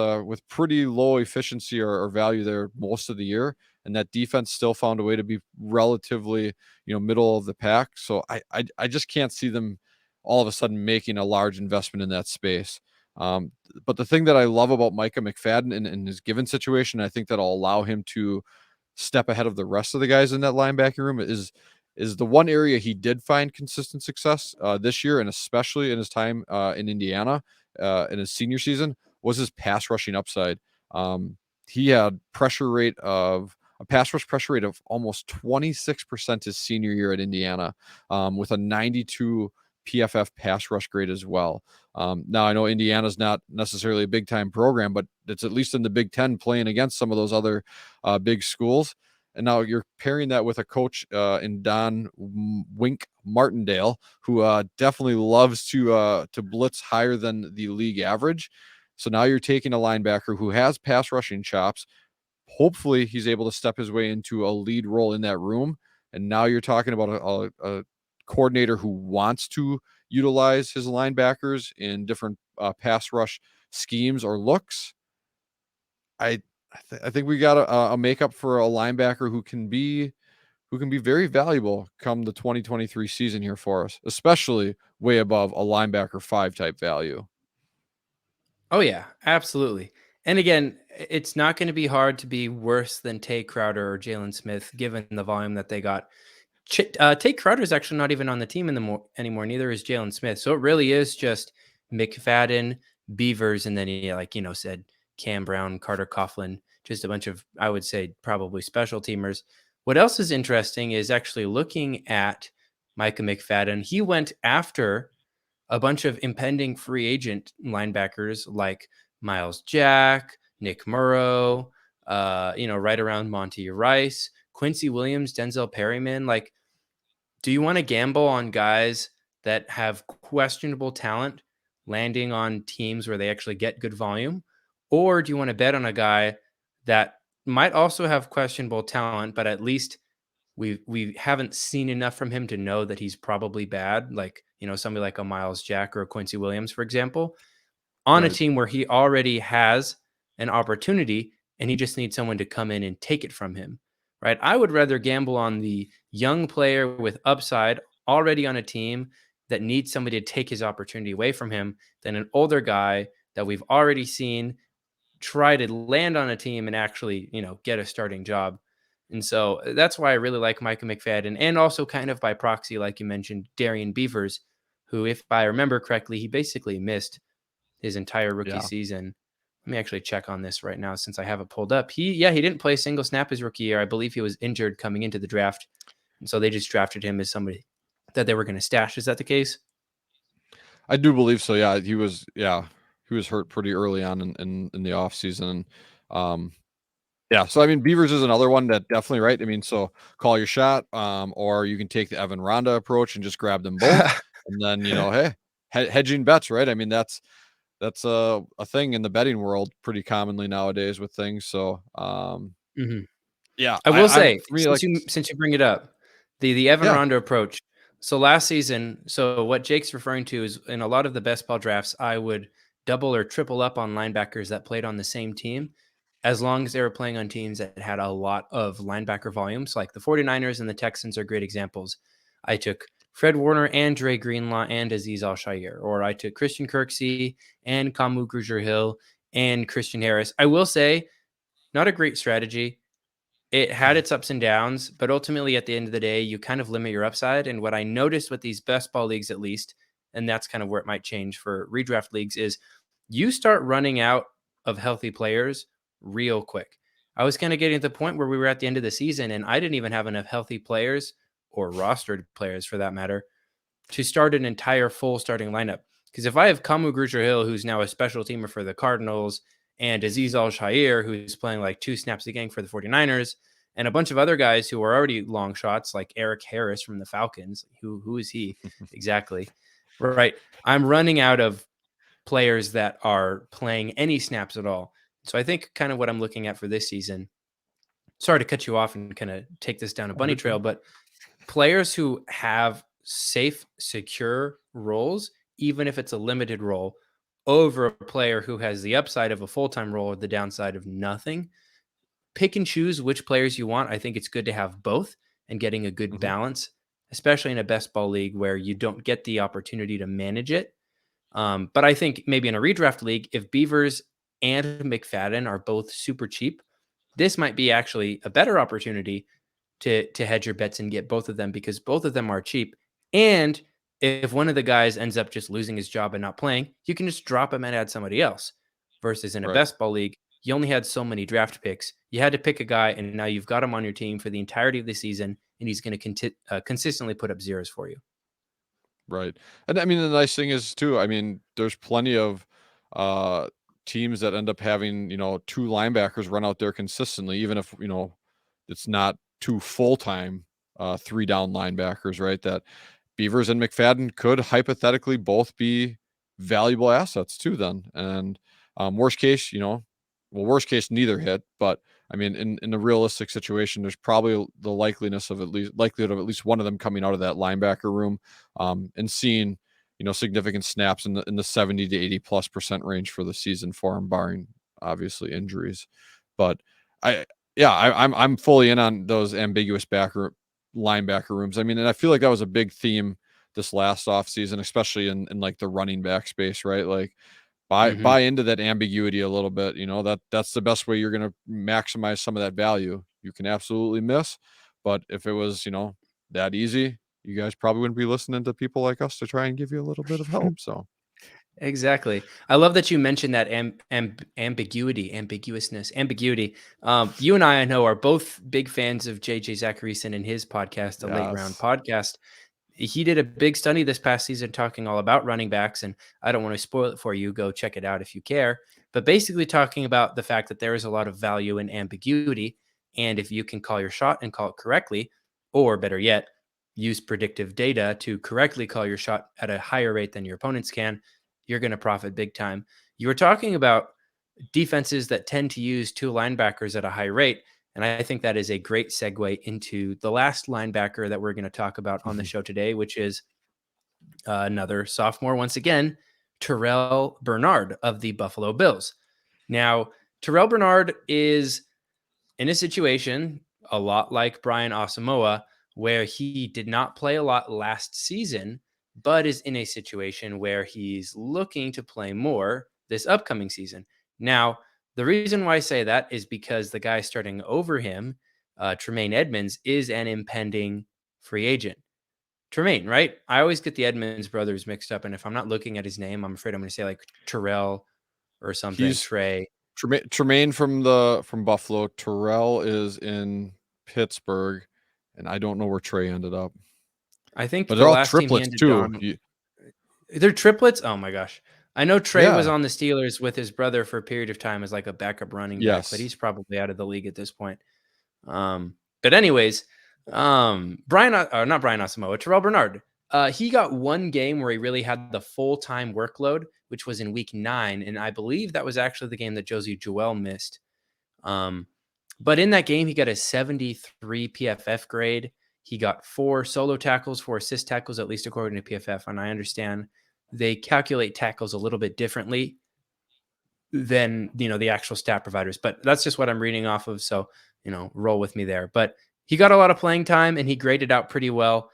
pretty low efficiency or value there most of the year, and that defense still found a way to be relatively, middle of the pack? So I just can't see them all of a sudden making a large investment in that space. But the thing that I love about Micah McFadden in his given situation, I think that'll allow him to step ahead of the rest of the guys in that linebacking room, is the one area he did find consistent success this year, and especially in his time in Indiana in his senior season, was his pass rushing upside. He had a pass rush pressure rate of almost 26% his senior year at Indiana, with a 92 PFF pass rush grade as well. Now I know Indiana's not necessarily a big time program, but it's at least in the Big Ten, playing against some of those other big schools. And now you're pairing that with a coach in Don Wink Martindale, who definitely loves to blitz higher than the league average. So now you're taking a linebacker who has pass rushing chops. Hopefully he's able to step his way into a lead role in that room. And now you're talking about a coordinator who wants to utilize his linebackers in different pass rush schemes or looks. I think we got a makeup for a linebacker who can be very valuable come the 2023 season here for us, especially way above a linebacker 5 type value. Oh yeah, absolutely. And again, it's not going to be hard to be worse than Tay Crowder or Jalen Smith, given the volume that they got. Tay Crowder is actually not even on the team anymore. Neither is Jalen Smith. So it really is just McFadden, Beavers, and then he said Cam Brown, Carter Coughlin, just a bunch of, I would say, probably special teamers. What else is interesting is actually looking at Micah McFadden. He went after a bunch of impending free agent linebackers like Miles Jack, Nick Murrow, right around Monty Rice, Quincy Williams, Denzel Perryman. Like, do you want to gamble on guys that have questionable talent landing on teams where they actually get good volume? Or do you want to bet on a guy that might also have questionable talent, but at least we haven't seen enough from him to know that he's probably bad, like, somebody like a Miles Jack or a Quincy Williams, for example, on a Right. team where he already has an opportunity and he just needs someone to come in and take it from him, right? I would rather gamble on the young player with upside already on a team that needs somebody to take his opportunity away from him than an older guy that we've already seen try to land on a team and actually, get a starting job. And so that's why I really like Micah McFadden, and also kind of by proxy, like you mentioned, Darian Beavers, who, if I remember correctly, he basically missed his entire rookie Yeah. season. Let me actually check on this right now since I have it pulled up. He didn't play a single snap his rookie year. I believe he was injured coming into the draft. And so they just drafted him as somebody that they were going to stash. Is that the case? I do believe so. Yeah, he was hurt pretty early on in the off season. Yeah, so I mean, Beavers is another one that definitely, right. I mean, so call your shot, or you can take the Evan Ronda approach and just grab them both, and then hey, hedging bets, right? I mean, that's a thing in the betting world pretty commonly nowadays with things. So Mhm. Yeah, I will I'm say, for me, like, since you bring it up, the Evan yeah. Ronda approach. So last season, so what Jake's referring to is in a lot of the best ball drafts, I would double or triple up on linebackers that played on the same team, as long as they were playing on teams that had a lot of linebacker volumes. Like the 49ers and the Texans are great examples. I took Fred Warner and Dre Greenlaw and Azeez Al-Shaair, or I took Christian Kirksey and Kamu Grugier-Hill and Christian Harris. I will say, not a great strategy. It had its ups and downs, but ultimately at the end of the day, you kind of limit your upside. And what I noticed with these best ball leagues, at least, and that's kind of where it might change for redraft leagues, is you start running out of healthy players real quick. I was kind of getting to the point where we were at the end of the season and I didn't even have enough healthy players or rostered players for that matter to start an entire full starting lineup. Because if I have Kamu Grugier-Hill, who's now a special teamer for the Cardinals, and Azeez Al-Shaair, who's playing like 2 snaps a game for the 49ers, and a bunch of other guys who are already long shots, like Eric Harris from the Falcons. Who is he exactly? Right. I'm running out of players that are playing any snaps at all. So I think kind of what I'm looking at for this season, sorry to cut you off and kind of take this down a Oh, bunny good, trail, good. but players who have safe, secure roles, even if it's a limited role, over a player who has the upside of a full-time role or the downside of nothing. Pick and choose which players you want. I think it's good to have both and getting a good Mhm. balance, especially in a best ball league where you don't get the opportunity to manage it. But I think maybe in a redraft league, if Beavers and McFadden are both super cheap, this might be actually a better opportunity to hedge your bets and get both of them because both of them are cheap. And if one of the guys ends up just losing his job and not playing, you can just drop him and add somebody else. Versus in a Right. best ball league, you only had so many draft picks. You had to pick a guy, and now you've got him on your team for the entirety of the season, and he's going to consistently put up zeros for you. Right. And I mean, the nice thing is too, I mean, there's plenty of uh teams that end up having, 2 linebackers run out there consistently, even if, it's not 2 full-time 3 down linebackers, right? That Beavers and McFadden could hypothetically both be valuable assets too then. And worst case, worst case neither hit, but I mean in the realistic situation, there's probably the likelihood of at least one of them coming out of that linebacker room and seeing, significant snaps in the 70 to 80+% range for the season for him, barring obviously injuries. But I yeah, I'm fully in on those ambiguous linebacker rooms. I mean, and I feel like that was a big theme this last offseason, especially in like the running back space, right? Like Hmm. buy into that ambiguity a little bit. That's the best way you're gonna maximize some of that value. You can absolutely miss, but if it was, that easy, you guys probably wouldn't be listening to people like us to try and give you a little bit of help. So Exactly. I love that you mentioned that ambiguity. You and I know, are both big fans of JJ Zacharyson and his podcast, the Late Round yes. Podcast. He did a big study this past season talking all about running backs, and I don't want to spoil it for you. Go check it out if you care. But basically, talking about the fact that there is a lot of value in ambiguity, and if you can call your shot and call it correctly, or better yet, use predictive data to correctly call your shot at a higher rate than your opponents can, you're going to profit big time. You were talking about defenses that tend to use 2 linebackers at a high rate. And I think that is a great segue into the last linebacker that we're going to talk about on the show today, which is another sophomore, once again, Terrel Bernard of the Buffalo Bills. Now, Terrel Bernard is in a situation a lot like Brian Asamoah, where he did not play a lot last season, but is in a situation where he's looking to play more this upcoming season. Now, the reason why I say that is because the guy starting over him, Tremaine Edmonds, is an impending free agent. Tremaine, right? I always get the Edmonds brothers mixed up, and if I'm not looking at his name, I'm afraid I'm going to say like Terrell or something. He's Trey. Tremaine from Buffalo. Terrell is in Pittsburgh, and I don't know where Trey ended up. I think But they're the all last team he triplets ended too. on, they're triplets. Oh my gosh. I know Trey was Yeah. on the Steelers with his brother for a period of time as like a backup running back, but Yes. he's probably out of the league at this point. But anyways, not Brian Asamoah, Terrell Bernard. He got one game where he really had the full-time workload, which was in week 9. And I believe that was actually the game that Josie Joel missed. Um, But in that game, he got a 73 PFF grade. He got 4 solo tackles, 4 assist tackles, at least according to PFF. And I understand they calculate tackles a little bit differently than, the actual stat providers, but that's just what I'm reading off of. So, roll with me there. But he got a lot of playing time and he graded out pretty well.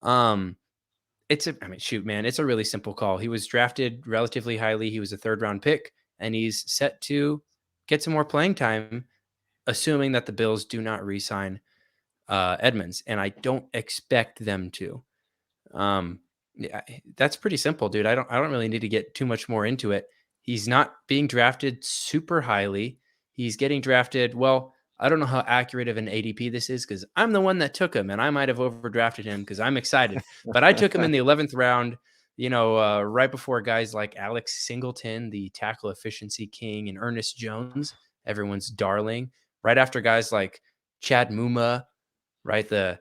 Shoot, man, it's a really simple call. He was drafted relatively highly. He was a 3rd-round pick, and he's set to get some more playing time, assuming that the Bills do not re-sign Edmonds, and I don't expect them to. Yeah, that's pretty simple, dude. I don't really need to get too much more into it. He's not being drafted super highly. He's getting drafted. Well, I don't know how accurate of an ADP this is because I'm the one that took him, and I might have overdrafted him because I'm excited. But I took him in the 11th round. Right before guys like Alex Singleton, the tackle efficiency king, and Ernest Jones, everyone's darling. Right after guys like Chad Muma, right, the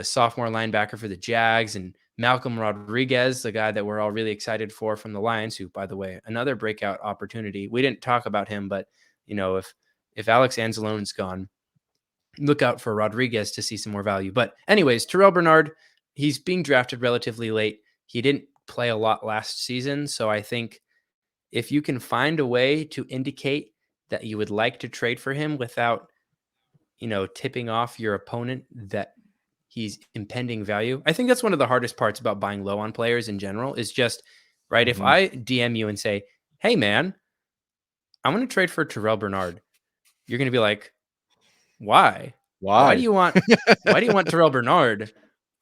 sophomore linebacker for the Jags, and Malcolm Rodriguez, the guy that we're all really excited for from the Lions, who, by the way, another breakout opportunity. We didn't talk about him, but if Alex Anzalone's gone, look out for Rodriguez to see some more value. But anyways, Terrel Bernard, he's being drafted relatively late. He didn't play a lot last season, so I think if you can find a way to indicate that you would like to trade for him without, tipping off your opponent that he's impending value. I think that's one of the hardest parts about buying low on players in general is just, right, if I DM you and say, hey, man, I'm going to trade for Terrel Bernard, you're going to be like, why? Why do you want Terrel Bernard?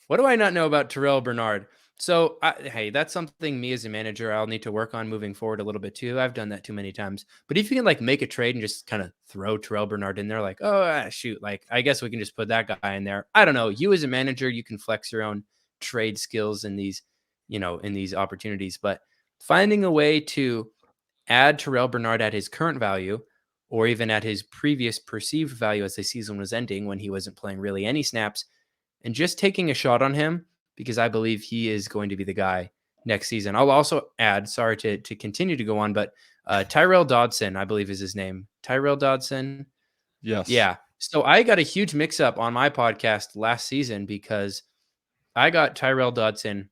What do I not know about Terrel Bernard? So, hey, that's something me as a manager I'll need to work on moving forward a little bit too. I've done that too many times. But if you can make a trade and just kind of throw Terrel Bernard in there, shoot, I guess we can just put that guy in there. I don't know. You as a manager, you can flex your own trade skills in these, in these opportunities. But finding a way to add Terrel Bernard at his current value, or even at his previous perceived value as the season was ending when he wasn't playing really any snaps, and just taking a shot on him because I believe he is going to be the guy next season. I'll also add, sorry to continue to go on, but Tyrell Dodson, I believe is his name. Tyrell Dodson. Yes. Yeah. So I got a huge mix up on my podcast last season because I got Tyrell Dodson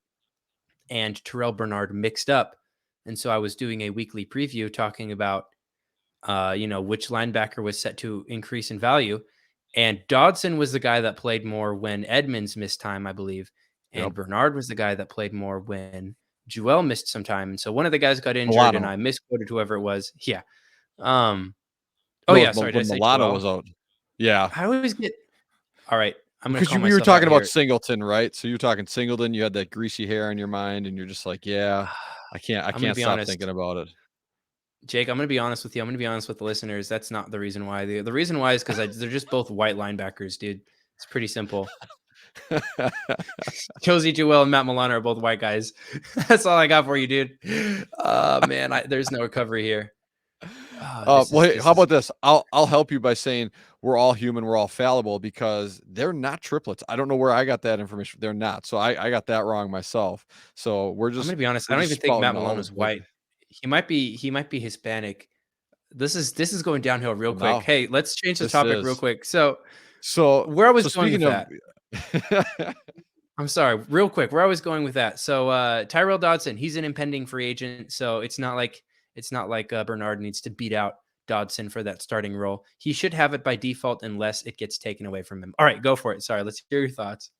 and Terrel Bernard mixed up. And so I was doing a weekly preview talking about, which linebacker was set to increase in value. And Dodson was the guy that played more when Edmonds missed time, I believe. And Bernard was the guy that played more when Joel missed some time. And so one of the guys got injured and I misquoted whoever it was. Yeah. Sorry. Did I say Milano Joel? was out. Yeah. I always get. All right. I'm going to Because call you were talking about here. Singleton, right? So you're talking Singleton, you had that greasy hair in your mind and you're just like, yeah, I can't stop thinking about it. Jake, I'm going to be honest with you. I'm going to be honest with the listeners. That's not the reason why. The reason why is because they're just both white linebackers, dude. It's pretty simple. Josie Jewell and Matt Milano are both white guys. That's all I got for you, dude. Man, there's no recovery here. How about this? I'll help you by saying we're all human, we're all fallible because they're not triplets. I don't know where I got that information. They're not. So I got that wrong myself. So I'm going to be honest. I don't even think Matt Milano's white. He might be Hispanic. This is going downhill real quick. Hey, let's change the topic real quick. So where I was going with that. I'm sorry, real quick, where I was going with that. So Tyrell Dodson, he's an impending free agent. So it's not like Bernard needs to beat out Dodson for that starting role. He should have it by default unless it gets taken away from him. All right, go for it. Sorry, let's hear your thoughts.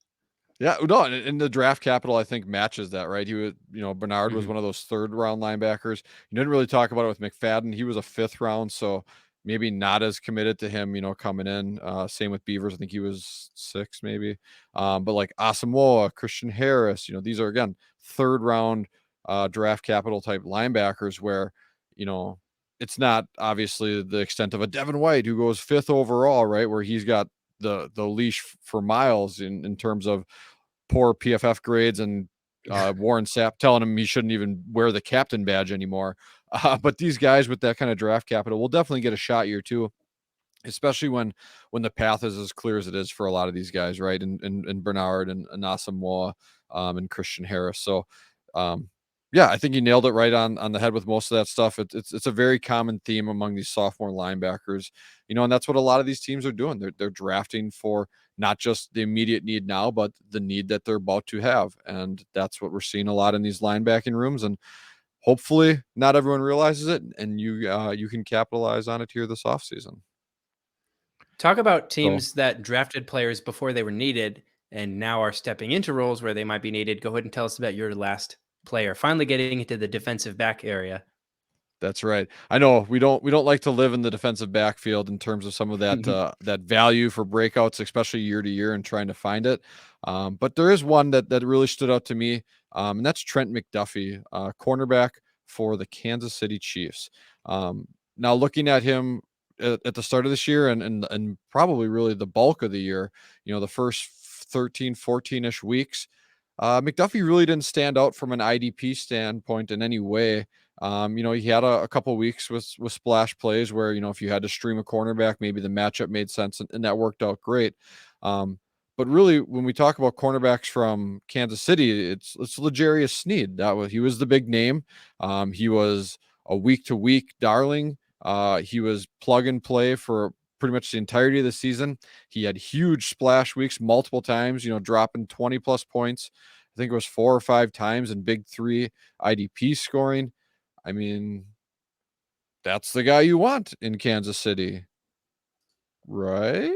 Yeah, no, and the draft capital I think matches that, right? He was, Bernard was one of those 3rd round linebackers. You didn't really talk about it with McFadden. He was a 5th round, so maybe not as committed to him, coming in. Same with Beavers. I think he was 6 maybe. But like Asamoah, Christian Harris, these are again 3rd round draft capital type linebackers where, it's not obviously the extent of a Devin White who goes 5th overall, right? Where he's got the leash for miles in terms of poor PFF grades and Warren Sapp telling him he shouldn't even wear the captain badge anymore. But these guys with that kind of draft capital will definitely get a shot year 2, especially when the path is as clear as it is for a lot of these guys, right? And Bernard and Asamoah and Christian Harris. So Yeah, I think you nailed it right on the head with most of that stuff. It's a very common theme among these sophomore linebackers, and that's what a lot of these teams are doing. They're drafting for not just the immediate need now, but the need that they're about to have, and that's what we're seeing a lot in these linebacking rooms. And hopefully, not everyone realizes it, and you can capitalize on it here this offseason. Talk about So teams that drafted players before they were needed and now are stepping into roles where they might be needed. Go ahead and tell us about your last player, finally getting into the defensive back area. that's right. I know we don't like to live in the defensive backfield in terms of some of that that value for breakouts, especially year to year, and trying to find it. But there is one that really stood out to me, and that's Trent McDuffie, cornerback for the Kansas City Chiefs. Now looking at him at the start of this year and probably really the bulk of the year, the first 13, 14-ish weeks, McDuffie really didn't stand out from an IDP standpoint in any way. He had a couple weeks with splash plays where, if you had to stream a cornerback, maybe the matchup made sense and that worked out great. But really, when we talk about cornerbacks from Kansas City, it's L'Jarius Sneed. He was the big name. He was a week to week darling. He was plug and play for pretty much the entirety of the season. He had huge splash weeks multiple times, dropping 20 plus points. I think it was 4 or 5 times in big 3 IDP scoring. I mean, that's the guy you want in Kansas City, right?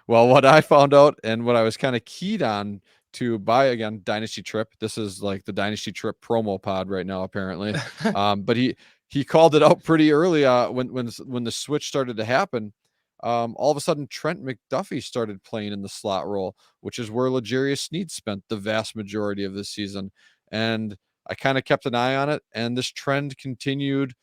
Well, what I found out and what I was kind of keyed on to buy again, Dynasty Trip. This is like the Dynasty Trip promo pod right now, apparently. But he called it out pretty early when the switch started to happen. All of a sudden, Trent McDuffie started playing in the slot role, which is where L'Jarius Sneed spent the vast majority of this season. And I kind of kept an eye on it, and this trend continued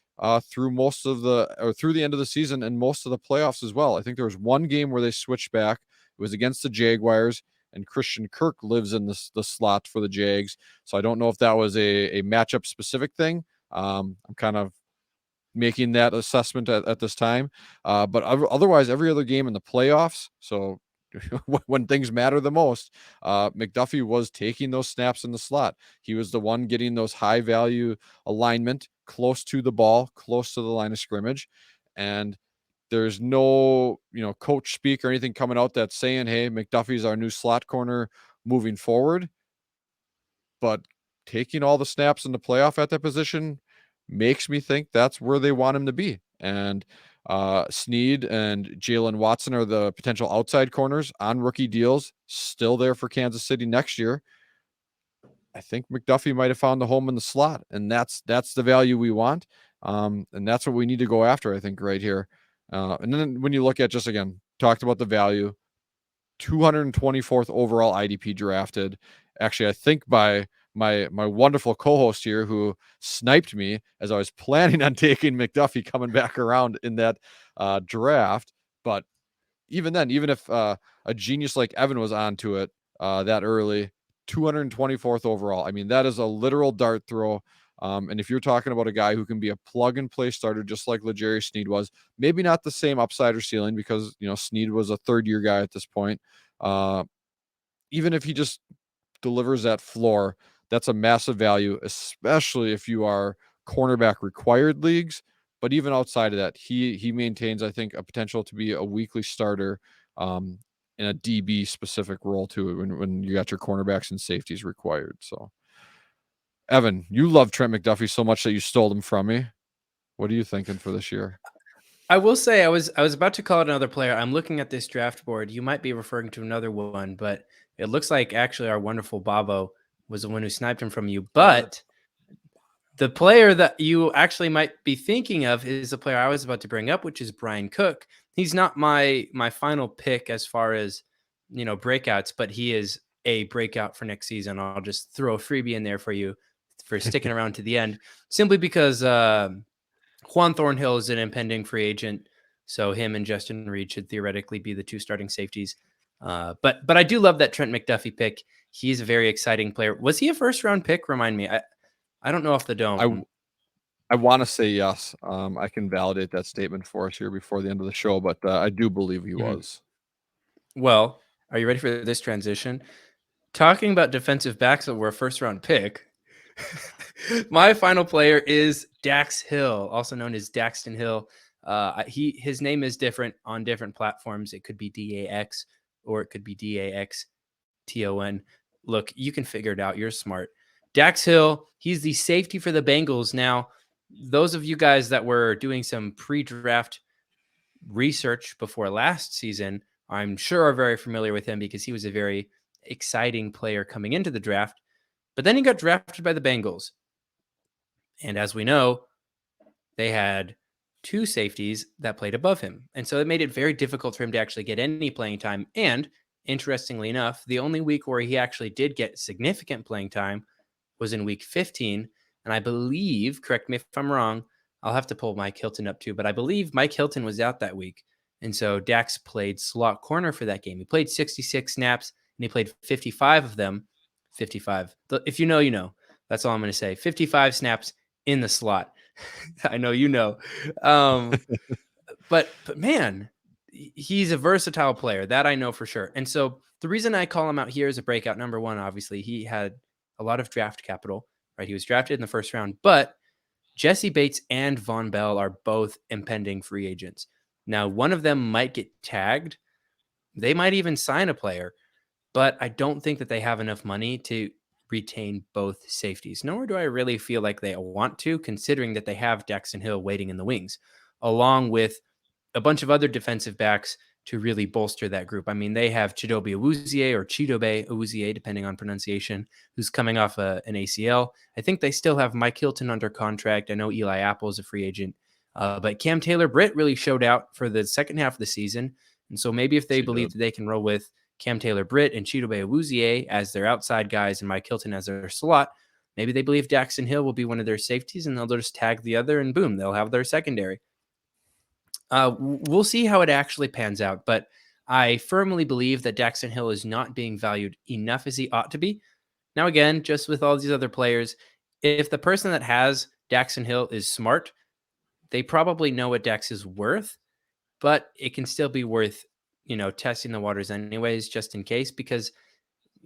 through through the end of the season and most of the playoffs as well. I think there was one game where they switched back. It was against the Jaguars, and Christian Kirk lives in the slot for the Jags. So I don't know if that was a matchup specific thing. I'm kind of making that assessment at this time. But otherwise, every other game in the playoffs, so when things matter the most, McDuffie was taking those snaps in the slot. He was the one getting those high value alignment close to the ball, close to the line of scrimmage. And there's no, coach speak or anything coming out that's saying, hey, McDuffie's our new slot corner moving forward. But taking all the snaps in the playoff at that position makes me think that's where they want him to be. And Sneed and Jalen Watson are the potential outside corners on rookie deals, still there for Kansas City next year. I think McDuffie might have found the home in the slot, and that's the value we want. And that's what we need to go after, I think, right here. And then when you look at just again, talked about the value, 224th overall IDP drafted. Actually, I think by my wonderful co-host here who sniped me as I was planning on taking McDuffie coming back around in that draft. But even then, even if a genius like Evan was onto it that early, 224th overall. I mean, that is a literal dart throw. And if you're talking about a guy who can be a plug and play starter, just like L'Jarius Sneed was, maybe not the same upside or ceiling because, Sneed was a third year guy at this point. Even if he just delivers that floor, that's a massive value, especially if you are cornerback required leagues. But even outside of that, he maintains, I think, a potential to be a weekly starter in a DB specific role too when you got your cornerbacks and safeties required. So, Evan, you love Trent McDuffie so much that you stole him from me. What are you thinking for this year? I will say I was about to call it another player. I'm looking at this draft board. You might be referring to another one, but it looks like actually our wonderful Bobo was the one who sniped him from you. But the player that you actually might be thinking of is a player I was about to bring up, which is Brian Cook. He's not my final pick as far as breakouts, but he is a breakout for next season. I'll just throw a freebie in there for you for sticking around to the end, simply because Juan Thornhill is an impending free agent, so him and Justin Reed should theoretically be the 2 starting safeties. But I do love that Trent McDuffie pick. He's a very exciting player. Was he a first round pick? Remind me. I don't know off the dome. I want to say yes. I can validate that statement for us here before the end of the show, but I do believe he was. Well, are you ready for this transition? Talking about defensive backs that were a first round pick. My final player is Dax Hill, also known as Daxton Hill. His name is different on different platforms. It could be DAX or it could be DAXTON. Look, you can figure it out. You're smart. Dax Hill, he's the safety for the Bengals. Now, those of you guys that were doing some pre-draft research before last season, I'm sure are very familiar with him because he was a very exciting player coming into the draft. But then he got drafted by the Bengals. And as we know, they had two safeties that played above him. And so it made it very difficult for him to actually get any playing time. And interestingly enough, the only week where he actually did get significant playing time was in week 15. And I believe, correct me if I'm wrong, I'll have to pull Mike Hilton up too, but I believe Mike Hilton was out that week. And so Dax played slot corner for that game. He played 66 snaps and he played 55 of them. 55. If you know, you know. That's all I'm going to say. 55 snaps in the slot. I know you know. But man, he's a versatile player. That I know for sure. And so the reason I call him out here is a breakout. Number one, obviously, he had a lot of draft capital, right? He was drafted in the first round, but Jesse Bates and Von Bell are both impending free agents. Now, one of them might get tagged. They might even sign a player, but I don't think that they have enough money to retain both safeties, nor do I really feel like they want to, considering that they have Daxton Hill waiting in the wings, along with a bunch of other defensive backs to really bolster that group. I mean, they have Chidobe Awuzie or Chidobe Awuzie, depending on pronunciation, who's coming off an ACL. I think they still have Mike Hilton under contract. I know Eli Apple is a free agent, but Cam Taylor-Britt really showed out for the second half of the season. And so maybe if they believe that they can roll with Cam Taylor-Britt and Chidobe Awuzie as their outside guys and Mike Hilton as their slot, maybe they believe Daxton Hill will be one of their safeties and they'll just tag the other and boom, they'll have their secondary. We'll see how it actually pans out, but I firmly believe that Daxton Hill is not being valued enough as he ought to be. Now, again, just with all these other players, if the person that has Daxton Hill is smart, they probably know what Dax is worth, but it can still be worth, testing the waters anyways, just in case, because,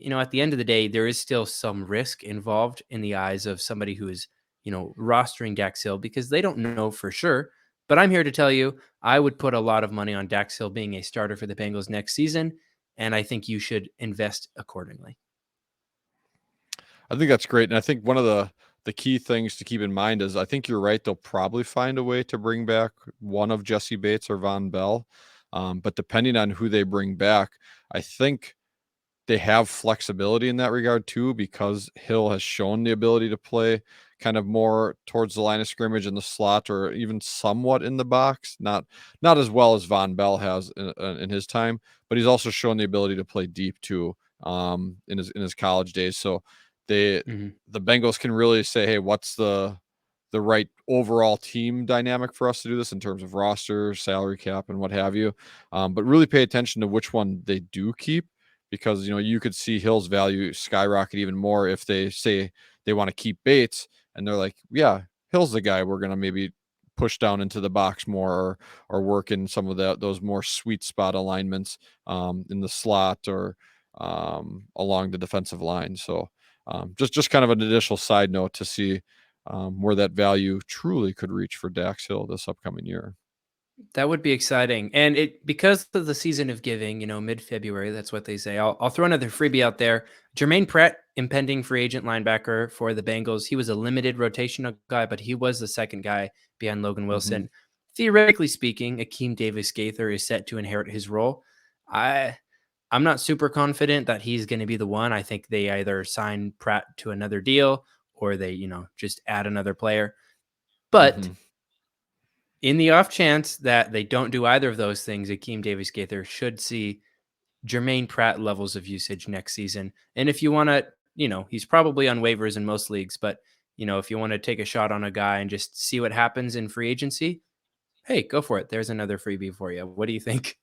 at the end of the day, there is still some risk involved in the eyes of somebody who is, rostering Dax Hill because they don't know for sure. But I'm here to tell you, I would put a lot of money on Dax Hill being a starter for the Bengals next season, and I think you should invest accordingly. I think that's great. And I think one of the key things to keep in mind is I think you're right. They'll probably find a way to bring back one of Jesse Bates or Von Bell. But depending on who they bring back, I think they have flexibility in that regard too, because Hill has shown the ability to play kind of more towards the line of scrimmage in the slot or even somewhat in the box, not as well as Von Bell has in his time, but he's also shown the ability to play deep too in his college days. So the Bengals can really say, hey, what's the right overall team dynamic for us to do this in terms of roster, salary cap, and what have you. But really pay attention to which one they do keep, because, you could see Hill's value skyrocket even more if they say they want to keep Bates and they're like, yeah, Hill's the guy we're going to maybe push down into the box more or work in some of those more sweet spot alignments in the slot or along the defensive line. So just kind of an additional side note to see where that value truly could reach for Dax Hill this upcoming year. That would be exciting. And because of the season of giving, mid-February, that's what they say. I'll throw another freebie out there. Jermaine Pratt, impending free agent linebacker for the Bengals. He was a limited rotational guy, but he was the second guy behind Logan Wilson. Theoretically speaking, Akeem Davis-Gaither is set to inherit his role. I'm not super confident that he's going to be the one. I think they either sign Pratt to another deal or they, just add another player. But in the off chance that they don't do either of those things, Akeem Davis-Gaither should see Jermaine Pratt levels of usage next season. And if you want to, he's probably on waivers in most leagues, but, if you want to take a shot on a guy and just see what happens in free agency, hey, go for it. There's another freebie for you. What do you think?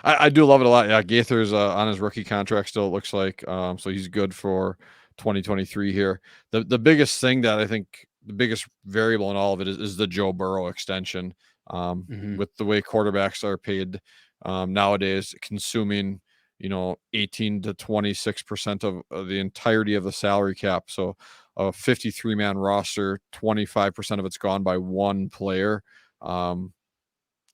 I do love it a lot. Yeah, Gaither's on his rookie contract still, it looks like. So he's good for 2023 here. The biggest thing that I think the biggest variable in all of it is the Joe Burrow extension. With the way quarterbacks are paid nowadays, consuming 18 to 26% of the entirety of the salary cap. So a 53-man roster, 25% of it's gone by one player.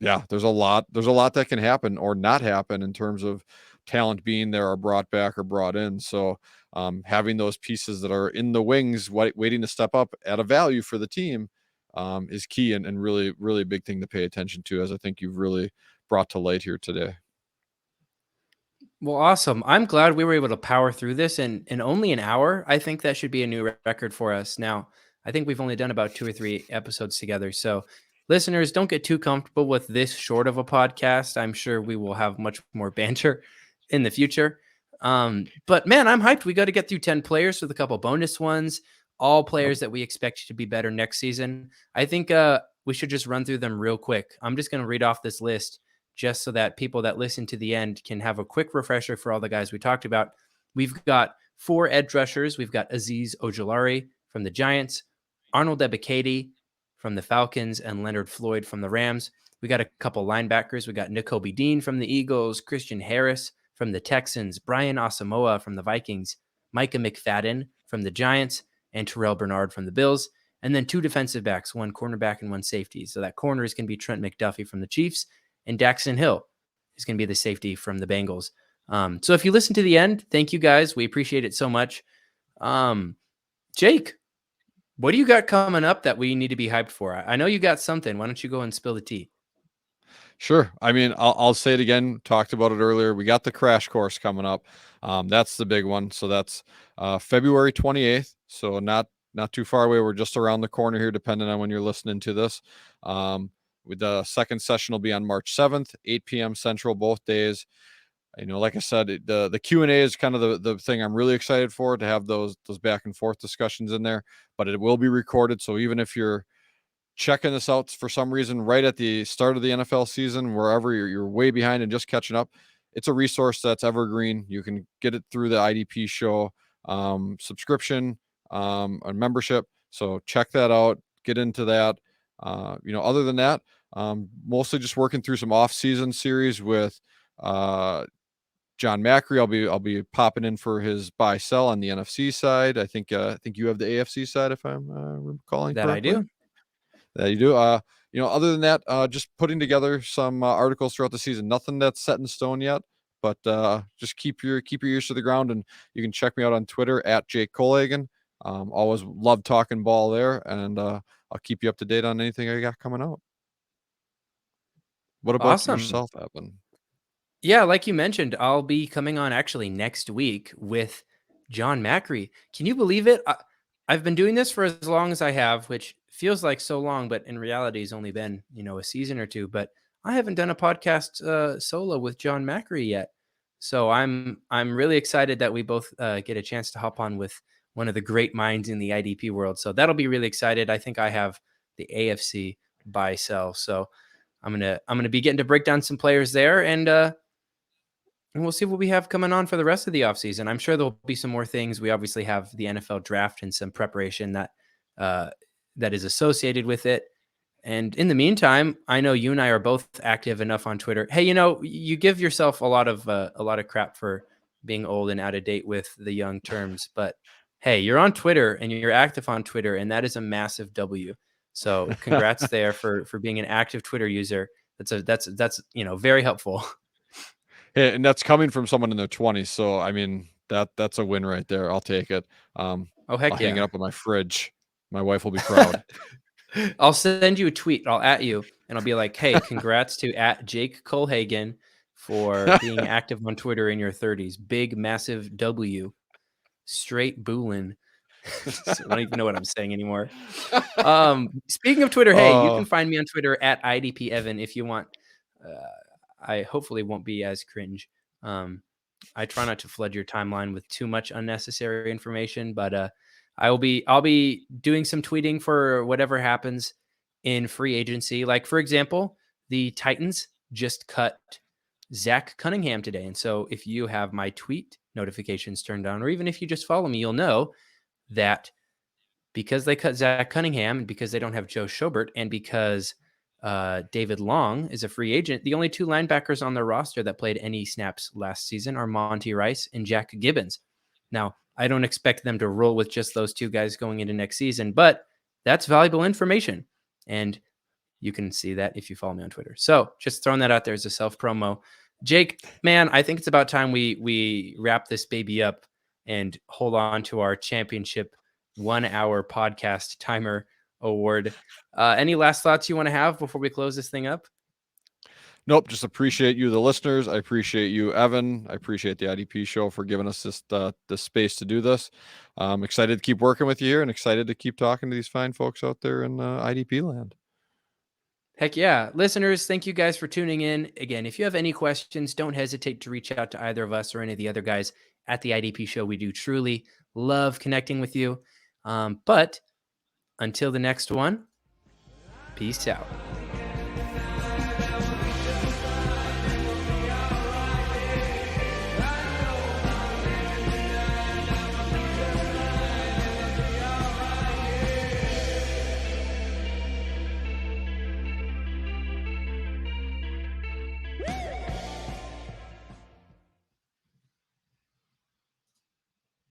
Yeah, there's a lot that can happen or not happen in terms of talent being there or brought back or brought in. So having those pieces that are in the wings waiting to step up at a value for the team is key and really, really big thing to pay attention to, as I think you've really brought to light here today. Well, awesome. I'm glad we were able to power through this in only an hour. I think that should be a new record for us. Now, I think we've only done about 2 or 3 episodes together. So, listeners, don't get too comfortable with this short of a podcast. I'm sure we will have much more banter in the future. But man, I'm hyped. We got to get through 10 players with a couple bonus ones, all players that we expect to be better next season. I think we should just run through them real quick. I'm just going to read off this list just so that people that listen to the end can have a quick refresher for all the guys we talked about. We've got 4 edge rushers. We've got Azeez Ojulari from the Giants, Arnold Ebiketie from the Falcons, and Leonard Floyd from the Rams. We got a couple linebackers. We got Nakobe from the Eagles, Christian Harris from the Texans, Brian Asamoah from the Vikings, Micah McFadden from the Giants, and Terrel Bernard from the Bills. And then 2 defensive backs, 1 cornerback and 1 safety. So that corner is going to be Trent McDuffie from the Chiefs, and Daxton Hill is going to be the safety from the Bengals. So if you listen to the end, thank you guys. We appreciate it so much. Jake, what do you got coming up that we need to be hyped for? I know you got something. Why don't you go and spill the tea? Sure. I mean, I'll say it again. Talked about it earlier. We got the crash course coming up. That's the big one. So that's February 28th. So not too far away. We're just around the corner here, depending on when you're listening to this. With the second session will be on March 7th, 8 p.m. Central, both days. You know, like I said, the Q&A is kind of the thing I'm really excited for, to have those back and forth discussions in there, but it will be recorded. So even if you're checking this out for some reason right at the start of the NFL season, wherever you're way behind and just catching up, it's a resource that's evergreen. You can get it through the IDP show subscription and membership. So check that out, get into that. Other than that, mostly just working through some off-season series with John Macri. I'll be popping in for his buy sell on the NFC side. I think you have the AFC side, if I'm recalling That correctly. I do. That you do. Other than that, just putting together some articles throughout the season. Nothing that's set in stone yet, but just keep your ears to the ground, and you can check me out on Twitter at Jake Kohlhagen. Always love talking ball there, and I'll keep you up to date on anything I got coming out. What about Awesome. yourself, Evan? Yeah, like you mentioned, I'll be coming on actually next week with John Macri. Can you believe it? I've been doing this for as long as I have, which feels like so long, but in reality has only been, a season or 2. But I haven't done a podcast solo with John Macri yet. So I'm really excited that we both get a chance to hop on with one of the great minds in the IDP world. So that'll be really excited. I think I have the AFC buy sell. So I'm gonna be getting to break down some players there, and we'll see what we have coming on for the rest of the offseason. I'm sure there'll be some more things. We obviously have the NFL draft and some preparation that is associated with it. And in the meantime, I know you and I are both active enough on Twitter. Hey, you give yourself a lot of crap for being old and out of date with the young terms, but hey, you're on Twitter and you're active on Twitter, and that is a massive W. So congrats there for being an active Twitter user. That's very helpful. Hey, and that's coming from someone in their 20s. So I mean, that's a win right there. I'll take it. Oh, I'll heck hang it yeah. up on my fridge. My wife will be proud. I'll send you a tweet. I'll at you and I'll be like, hey, congrats to at Jake Kohlhagen for being active on Twitter in your 30s. Big, massive W. Straight boolin'. I don't even know what I'm saying anymore. Speaking of Twitter, hey, you can find me on Twitter at IDP Evan if you want. I hopefully won't be as cringe. I try not to flood your timeline with too much unnecessary information, but I'll be doing some tweeting for whatever happens in free agency. Like, for example, the Titans just cut Zach Cunningham today. And so if you have my tweet notifications turned on, or even if you just follow me, you'll know that because they cut Zach Cunningham and because they don't have Joe Schobert and because David Long is a free agent, the only 2 linebackers on their roster that played any snaps last season are Monty Rice and Jack Gibbons. Now, I don't expect them to roll with just those two guys going into next season, but that's valuable information. And you can see that if you follow me on Twitter. So just throwing that out there as a self promo. Jake, man, I think it's about time we wrap this baby up and hold on to our championship 1 hour podcast timer award. Any last thoughts you want to have before we close this thing up? Nope. Just appreciate you, the listeners. I appreciate you, Evan. I appreciate the IDP show for giving us this space to do this. I'm excited to keep working with you here and excited to keep talking to these fine folks out there in IDP land. Heck yeah. Listeners, thank you guys for tuning in. Again, if you have any questions, don't hesitate to reach out to either of us or any of the other guys at the IDP show. We do truly love connecting with you. But until the next one, peace out.